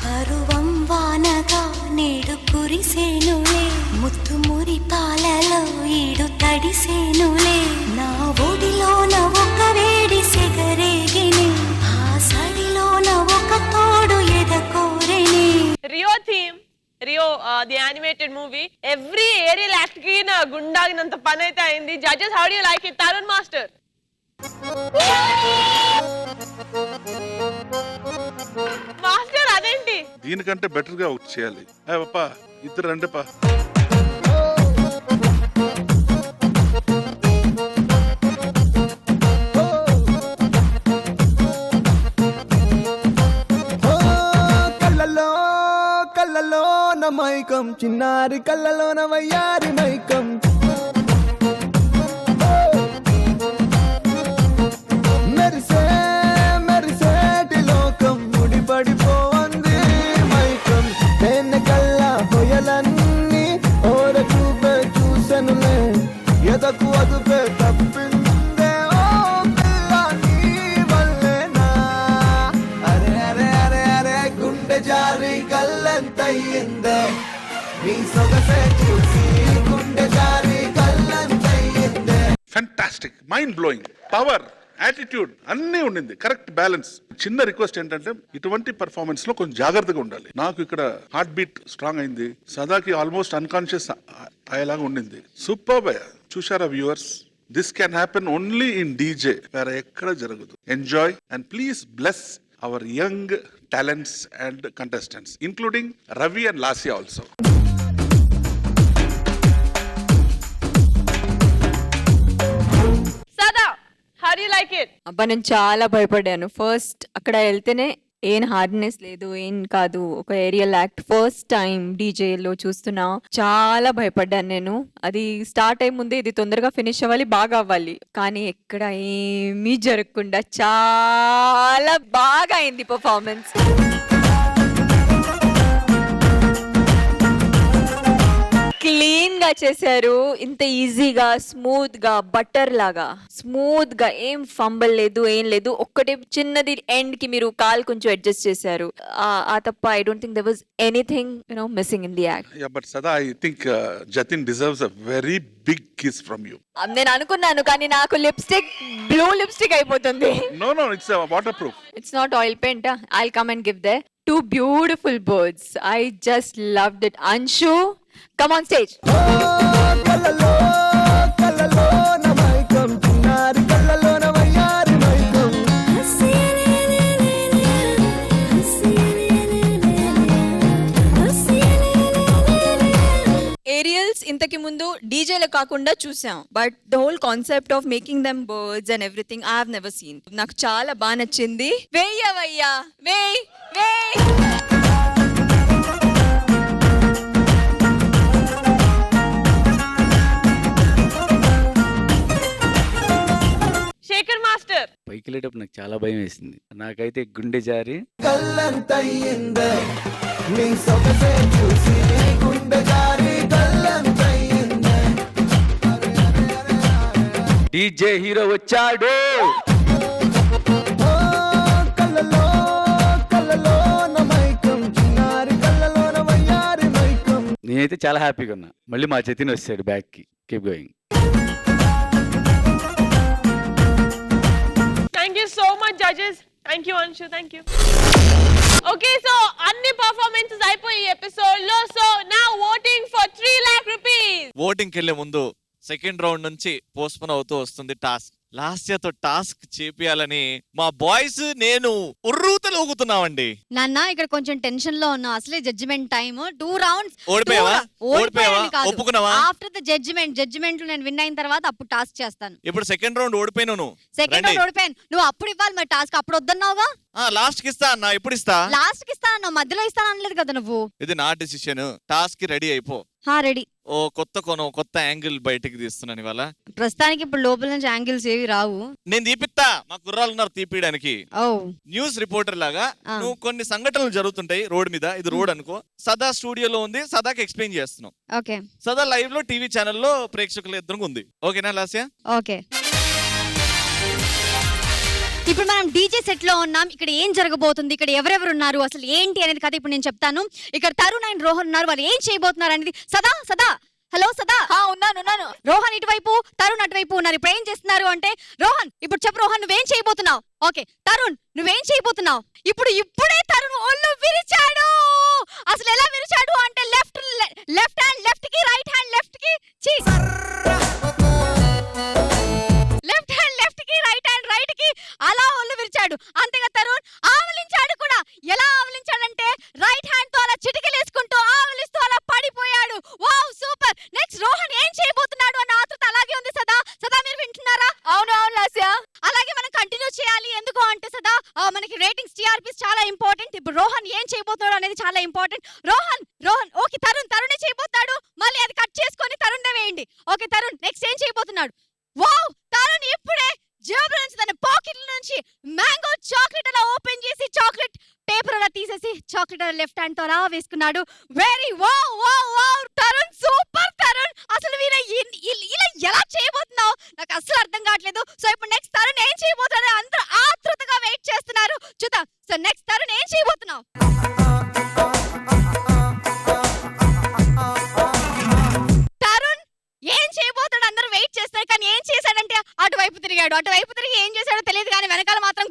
పరువం వానగా నేడు కురిసేనులే ముత్తు మురి పాలలో ఈడు తడిసేనులే నా ఒడిలోన ఒక వేడి సెగరేగిని ఆ సడిలోన ఒక తోడు ఎదకోరెని
Rio theme Rio the animated movie every aerial act కి నా గుండాగినంత పని అయితే అయింది. Judges how do you like it? Tarun master. Master అదేంటి?
దీనికంటే బెటర్ గా వర్క్ చేయాలి. పప్పా ఇద్దరు రండి పా.
కళ్ళలో కళ్ళలో మైకం చిన్నారి కళ్ళలోన వయ్యారి మైకం మెరిసే మెరిసేటి లోకం ముడిపడిపోవంది మైకం తేనె కళ్ళ హొయలన్నీ ఓర చూపే చూసెనులే ఎదకు అదుపే తప్పిందే ఓ పిల్ల నీ వల్లేనా అరే అరే అరే అరే గుండె జారి కళ్ళంతయ్యిందే నీ సొగసే చూసి గుండె జారి కళ్ళంతయ్యిందే.
Fantastic, mind blowing, power, attitude అన్నీ ఉండింది. Correct balance. చిన్న రిక్వెస్ట్ ఏంటంటే ఇటువంటి పర్ఫార్మెన్స్ లో కొంచెం జాగ్రత్తగా ఉండాలి. నాకు ఇక్కడ హార్ట్ బీట్ స్ట్రాంగ్ అయింది, సదాకి ఆల్మోస్ట్ అన్కాన్షియస్ అయ్యేలాగా ఉండింది. సూపర్ భయ. చూశారా viewers? This can happen only in DJ, వేరే ఎక్కడ జరగదు. Enjoy and please bless our young talents and contestants including Ravi and Lasya also.
Sada how do you like it?
అబ్బా నేను చాలా భయపడ్డాను. ఫస్ట్ అక్కడ వెళ్తేనే ఏం హార్డ్నెస్ లేదు, ఏం కాదు. ఒక ఏరియల్ యాక్ట్ ఫస్ట్ టైం డీజేలో చూస్తున్నా. చాలా భయపడ్డాను నేను. అది స్టార్ట్ అయ్యే ముందే ఇది తొందరగా ఫినిష్ అవ్వాలి, బాగా అవ్వాలి. కానీ ఎక్కడ ఏమీ జరగకుండా చాలా బాగా అయింది పర్ఫార్మెన్స్. క్లీన్ గా చేశారు. ఇంత ఈజీగా స్మూత్ గా బటర్ లాగా స్మూత్ గా ఏం ఫంబల్ లేదు, ఏం లేదు. ఒక్కటే చిన్నది ఎండ్ కి మీరు కాల్ కొంచెం అడ్జస్ట్ చేశారు. ఆ తప్ప I don't think there was anything missing in the act.
But Sada I think Jatin deserves a very big kiss from you.
నేను అనుకున్నాను కానీ నాకు లిప్స్టిక్ బ్లూ లిప్స్టిక్ అయిపోతుంది.
No no, it's waterproof.
It's not oil paint. I'll come and give there. Two beautiful birds. I just loved it. Anshu, come on stage.
కళ్ళలో కళ్ళలో మైకం చిన్నారి కళ్ళలోన వయ్యారి మైకం
ఏరియల్స్ ఇంతకి ముందు డీజేలు కాకుండా చూసాం. But the whole concept of making them birds and everything I have never seen. నాకు చాలా బాగా నచ్చింది. వేయవయ్యా వేయ్ వేయ్.
శేఖర్ మాస్టర్.
పైకి వెళ్ళేటప్పుడు నాకు చాలా భయం వేసింది. నాకైతే గుండె జారి
కళ్ళంతయ్యిందే నీ సొగసే చూసి గుండె జారి కళ్ళంతయ్యిందే.
డీజే హీరో వచ్చాడు.
కళ్ళలో కళ్ళలో మైకం చిన్నారి కళ్ళలోన వయ్యారి మైకం.
నేనైతే చాలా హ్యాపీగా ఉన్నా. మళ్ళీ మా జతిన్ వచ్చాడు బ్యాక్ కి. Keep going.
Thank you so much judges. Thank you Anshu. Thank you. Okay, so అన్ని పర్ఫార్మెన్సెస్ అయిపోయి ఈ ఎపిసోడ్ లో. So now voting for 3 lakh rupees.
Voting కెళ్లే ముందు సెకండ్ రౌండ్ నుంచి పోస్ట్పోన్ అవుతూ వస్తుంది టాస్క్. లాస్ట్ తో టాస్క్ చేపియాలని మా బాయ్స్ నేను ఉర్రూతలు ఊగుతున్నామండి.
నాన్న ఇక్కడ కొంచెం టెన్షన్ లో ఉన్నా. అసలే జడ్జిమెంట్ టైం. 2 రౌండ్స్
ఓడిపోయావా? ఒప్పుకున్నావా?
ఆఫ్టర్ ద జడ్జిమెంట్ లో నేను విన్ అయిన తర్వాత అప్పుడు టాస్క్ చేస్తాను.
ఇప్పుడు సెకండ్ రౌండ్ ఓడిపోయినా నువ్వు.
సెకండ్ రౌండ్ ఓడిపోయాను. నువ్వు అప్పుడు ఇవ్వాలి మరి టాస్క్. అప్పుడు వద్దన్నావుగా.
లాస్ట్ కి ఇస్తా అన్న. ఇప్పుడు ఇస్తా.
లాస్ట్ కి ఇస్తాను, మధ్యలో ఇస్తాను అనలేదు కదా నువ్వు.
ఇది నా డిసిషన్. టాస్క్ కి రెడీ అయిపో.
రెడీ.
ఓ కొత్త యాంగిల్ బయటికి తీస్తున్నాను ఇవాళ.
ప్రస్తుతానికి ఇప్పుడు లోపల నుంచి యాంగిల్స్ ఏవి రావు.
నేను తీపిస్తా, మా కుర్రాళ్ళు ఉన్నారు తీపియడానికి.
ఓ
న్యూస్ రిపోర్టర్ లాగా నువ్వు కొన్ని సంఘటనలు జరుగుతుంటాయి రోడ్ మీద, ఇది రోడ్ అనుకో, సదా స్టూడియోలో ఉంది, సదాకి ఎక్స్ప్లెయిన్ చేస్తున్నాం.
ఓకే.
సదా లైవ్ లో టీవీ ఛానల్లో ప్రేక్షకులు ఎదురుగా ఉంది. ఓకేనా లాస్య?
ఓకే. ఇప్పుడు మనం డీజే సెట్ లో ఉన్నాం. ఇక్కడ ఏం జరగబోతుంది, ఇక్కడ ఎవరెవరు ఉన్నారు, అసలు ఏంటి అనేది కథ ఇప్పుడు నేను చెప్తాను. ఇక్కడ తరుణ్ అండ్ రోహన్ ఉన్నారు. వాళ్ళు ఏం చేయబోతున్నారు అనేది సదా హలో సదా. ఉన్నాను. రోహన్ ఇటువైపు, తరుణ్ అటువైపు ఉన్నారు. ఇప్పుడు ఏం చేస్తున్నారు అంటే, రోహన్ ఇప్పుడు చెప్పు, రోహన్ నువ్వేం చేయబోతున్నావు? ఓకే. తరుణ్ నువ్వేం చేయబోతున్నావు? ఇప్పుడే తరుణ్ ఒళ్ళు విరిచాడు. అసలు ఎలా విరిచాడు అంటే లెఫ్ట్ హ్యాండ్ లెఫ్ట్ కి, రైట్ హ్యాండ్ లెఫ్ట్ కి, లెఫ్ట్ హ్యాండ్ లెఫ్ట్ కి, రైట్ హ్యాండ్ రైట్ కి, అలా ఒళ్ళు విరిచాడు. అంతేగా తరుణ్ ఆవలించాడు కూడా. ఎలా ఆవలించాడంటే రైట్ హ్యాండ్ తో అలా చిటికలేసుకుంటూ ఆవలిస్తూ అలా పడిపోయాడు. Wow super. నెక్స్ట్ రోహన్ ఏం చేయబోతున్నాడు అన్న ఆతృత అలాగే ఉంది. సదా మీరు వింటున్నారా? అవును లాస్య. అలాగే మనం కంటిన్యూ చేయాలి. ఎందుకు అంటే సదా మనకి రేటింగ్స్ టీఆర్పీస్ చాలా ఇంపార్టెంట్. ఇప్పుడు రోహన్ ఏం చేయబోతున్నాడు అనేది చాలా ఇంపార్టెంట్. రోహన్ ఓకే. తరుణే చేయబోతాడు. మళ్ళీ అది కట్ చేసుకొని తరుణ్ వేయండి. ఓకే. తరుణ్ నెక్స్ట్ ఏం చేయబోతున్నాడు? వావ్ తరుణ్ ఇప్పుడే జేబులో నుంచి తన పాకెట్ల నుంచి మ్యాంగో చాక్లెట్ అలా ఓపెన్ చేసి చాక్లెట్ పేపర్ అలా తీసేసి చాక్లెట్ అలా లెఫ్ట్ హ్యాండ్ తో అలా వేసుకున్నాడు. Very wow Tarun super. Tarun అసలు ఇలా ఎలా చేయబోతున్నావు నాకు అసలు అర్థం కావట్లేదు. సో ఇప్పుడు నెక్స్ట్ తరుణ్ ఏం చేయబోతున్నాడు అందరూ ఆతృతగా వెయిట్ చేస్తున్నారు. చూద్దాం. సో నెక్స్ట్ తరుణ్ ఏం చేయబోతున్నావు? తరుణ్ ఏం చేయబోతాడు అందరూ వెయిట్ చేస్తారు. కానీ ఏం చేశాడంటే అటువైపు తిరిగాడు. అటువైపు తిరిగి ఏం చేశాడో తెలియదు కానీ వెనకాల మాత్రం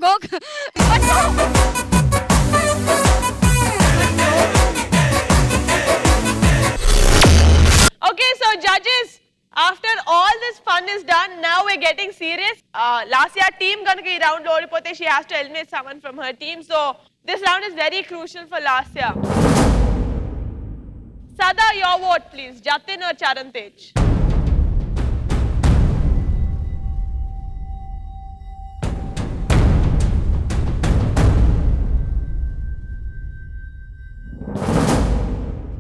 Okay, so judges, after all this fun is done, now we're getting serious. Lasya team ganaka ee round lo odipothe, she has to eliminate someone from her team. So this round is very crucial for Lasya. Sada, your vote please. Jatin or Charan Tej?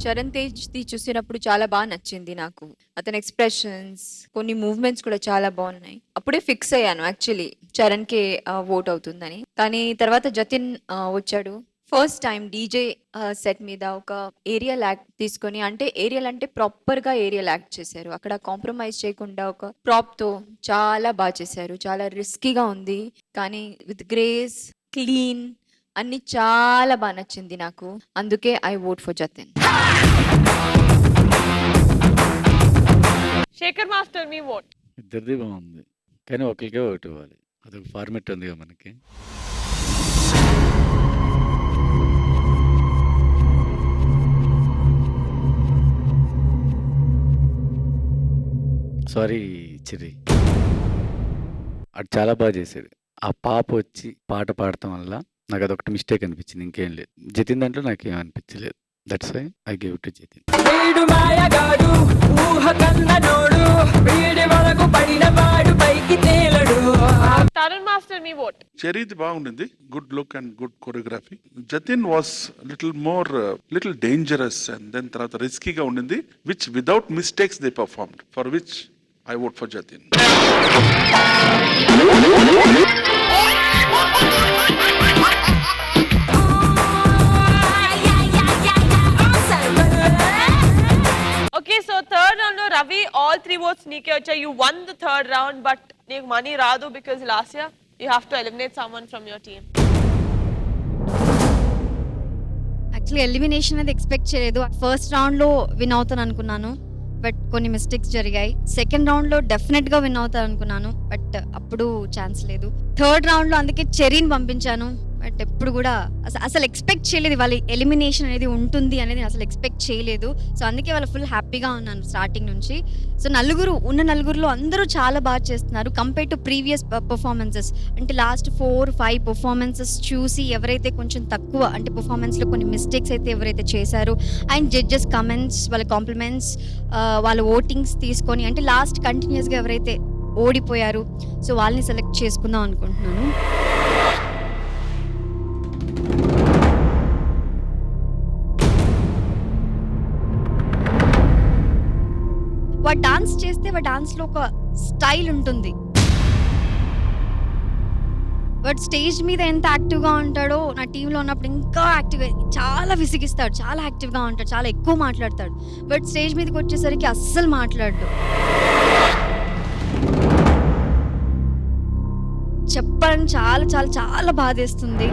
Charan Tej the చూసినప్పుడు చాలా బాగా నచ్చింది నాకు. అతని expressions, కొన్ని movements కూడా చాలా బాగున్నాయి. అప్పుడే ఫిక్స్ అయ్యాను యాక్చువల్లీ చరణ్ కే ఓట్ అవుతుందని. కానీ తర్వాత జతిన్ వచ్చాడు. ఫస్ట్ టైం డీజే సెట్ మీద ఒక ఏరియల్ యాక్ట్ తీసుకొని, అంటే ఏరియల్ అంటే ప్రాపర్ గా ఏరియల్ యాక్ట్ చేశారు. అక్కడ కాంప్రమైజ్ చేయకుండా ఒక ప్రాప్ తో చాలా బాగా చేశారు. చాలా రిస్కీగా ఉంది కానీ విత్ గ్రేస్, క్లీన్ అన్ని చాలా బాగా నచ్చింది నాకు. అందుకే I vote for Jatin.
Shekhar master మీ ఓట్?
ఇద్దరిది బాగుంది కానీ ఒకరికే ఓటు ఇవ్వాలి. అదొక ఫార్మెట్ ఉందిగా మనకి. సారీ చిరి, అది చాలా బాగా చేశాడు. ఆ పాప వచ్చి పాట పాడటం వల్ల నాకు అదొకటి మిస్టేక్ అనిపించింది, ఇంకేం లేదు. జతిన్ దాంట్లో నాకేం అనిపించలేదు. That's why I give to Jatin.
Tarun master మీ ఓట్?
చెరీది బాగుండింది, good look and good choreography. Jatin was little dangerous and then తర్వాత రిస్కీగా ఉండింది, which without mistakes they performed, for which I vote for Jatin.
Okay, so third round lo Ravi, all 3 votes నీకే వచ్చాయి. You won the third round, but నీకు money రాదు because last year you have to eliminate someone from your team.
Actually elimination అనేది expect చేయలేదు. First round లో win అవుతాను అనుకున్నాను, but కొన్ని మిస్టేక్స్ జరిగాయి. సెకండ్ రౌండ్ లో డెఫినెట్ గా విన్ అవుతాను అనుకున్నాను, బట్ అప్పుడు ఛాన్స్ లేదు. థర్డ్ రౌండ్ లో అందుకే చెరీని పంపించాను. బట్ ఎప్పుడు కూడా అసలు ఎక్స్పెక్ట్ చేయలేదు వాళ్ళ ఎలిమినేషన్ అనేది ఉంటుంది అనేది అసలు ఎక్స్పెక్ట్ చేయలేదు. సో అందుకే వాళ్ళు ఫుల్ హ్యాపీగా ఉన్నాను స్టార్టింగ్ నుంచి. సో నలుగురులో అందరూ చాలా బాగా చేస్తున్నారు కంపేర్ టు ప్రీవియస్ పర్ఫార్మెన్సెస్. అంటే లాస్ట్ 4-5 పర్ఫార్మెన్సెస్ చూసి ఎవరైతే కొంచెం తక్కువ అంటే పర్ఫార్మెన్స్లో కొన్ని మిస్టేక్స్ అయితే ఎవరైతే చేశారో అండ్ జడ్జెస్ కమెంట్స్, వాళ్ళ కాంప్లిమెంట్స్, వాళ్ళ ఓటింగ్స్ తీసుకొని అంటే లాస్ట్ కంటిన్యూస్గా ఎవరైతే ఓడిపోయారు సో వాళ్ళని సెలెక్ట్ చేసుకుందాం అనుకుంటున్నాను. డాన్స్ చేస్తే వాడి డాన్స్ లో ఒక స్టైల్ ఉంటుంది. బట్ స్టేజ్ మీద ఎంత యాక్టివ్ గా ఉంటాడో నా టీంలో ఉన్నప్పుడు ఇంకా యాక్టివ్, చాలా విసిగిస్తాడు, చాలా యాక్టివ్ గా ఉంటాడు, చాలా ఎక్కువ మాట్లాడతాడు. బట్ స్టేజ్ మీదకి వచ్చేసరికి అస్సలు మాట్లాడు. చెప్పాలని చాలా చాలా చాలా బాధేస్తుంది.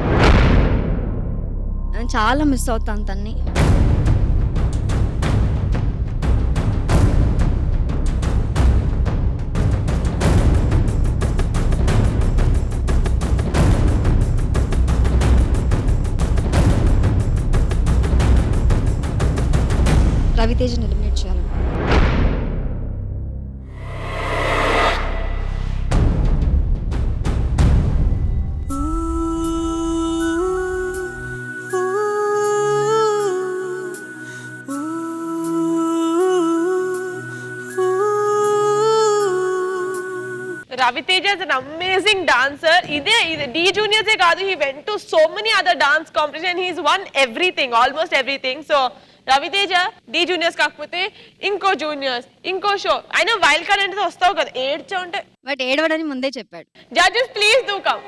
నేను చాలా మిస్ అవుతాను తన్ని. రవితేజని ఎలిమినేట్ చేయాలి.
Raviteja is an amazing dancer. ఇదే D Juniors కాదు, he went to so many other dance competitions. He's won everything, almost everything. So Raviteja D Juniors కాకపోతే ఇంకో జూనియర్స్, ఇంకో షో. అయినా వైల్డ్ కార్డ్ అంటే వస్తావు కదా, ఏడ్చా ఉంటే.
బట్ ఏడవడని ముందే చెప్పాడు.
Judges please do come.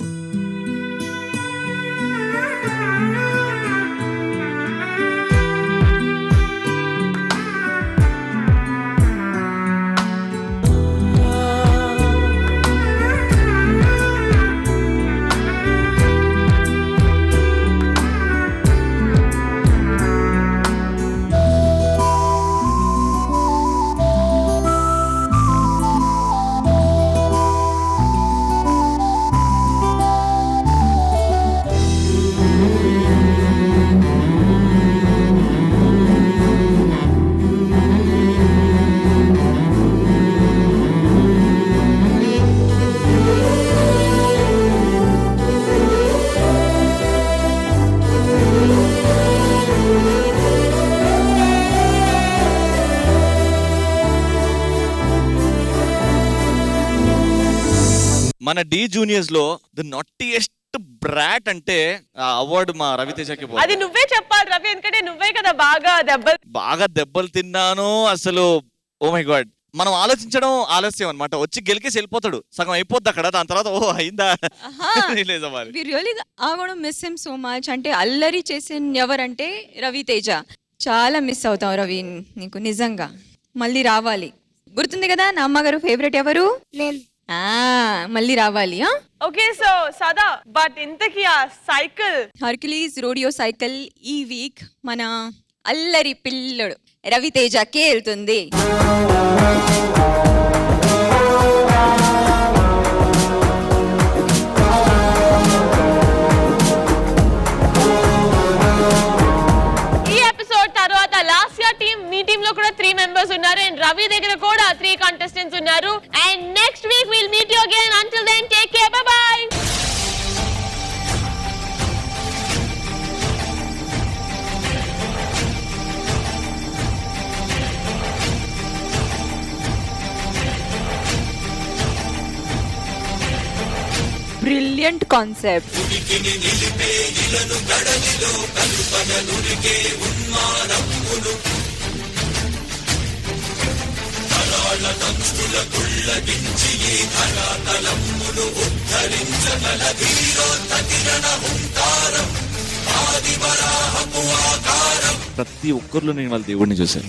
మన డి జూనియర్స్ లో ది నాటియెస్ట్ బ్రాట్ అంటే అవార్డు మా రవితేజకి పోతుంది.
అది నువ్వే చెప్పాలి రవి, ఎందుకంటే నువ్వే కదా బాగా దెబ్బలు
తిన్నాను అసలు. ఓ మై గాడ్, మనం ఆలోచించడం ఆలస్యం అన్నమాట. వచ్చి గెలికేసి వెళ్ళిపోతాడు, సగం అయిపోద్ది అక్కడ. దాని తర్వాత ఓ అయిందా
we really are gonna miss him so much. అంటే అల్లరి చేసిన ఎవరంటే రవితేజ. చాలా మిస్ అవుతావు రవి నీకు నిజంగా. మళ్ళీ రావాలి. గుర్తుంది కదా నా అమ్మగారు ఫేవరెట్ ఎవరు? మళ్ళీ రావాలి.
ఓకే, సో సదా బట్ ఇంతకీ ఆ సైకిల్
హర్క్యులీస్ రోడియో సైకిల్ ఈ వీక్ మన అల్లరి పిల్లడు రవితేజకే వెళ్తుంది.
తర్వాత లాస్ట్ ఇయర్ టీమ్, మీ టీమ్ లో కూడా 3 మెంబర్స్ ఉన్నారు అండ్ రవి దగ్గర కూడా 3 కంటెస్టెంట్స్ ఉన్నారు. And next week will meet you again. Until then take care, bye bye.
Brilliant concept.
ప్రతి ఒక్కరిలో నేను వాళ్ళ దేవుడిని చూశాను.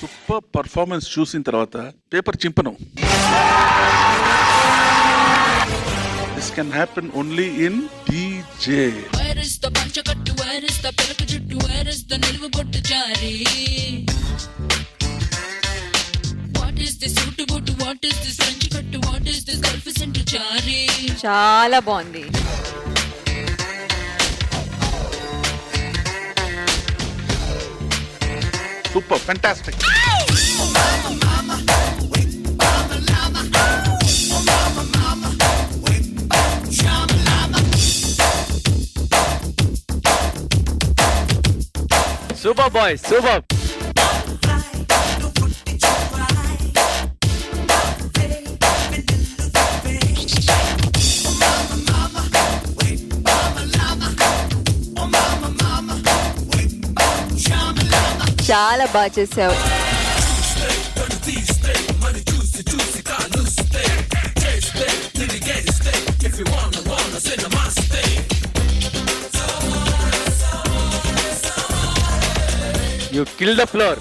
సూపర్ పర్ఫార్మెన్స్ చూసిన తర్వాత పేపర్ చింపను. This can happen only in DJ.
చాలా బాగుంది.
Super, fantastic.
Super boy, super.
చాలా బాగా చేసావు.
You killed the floor.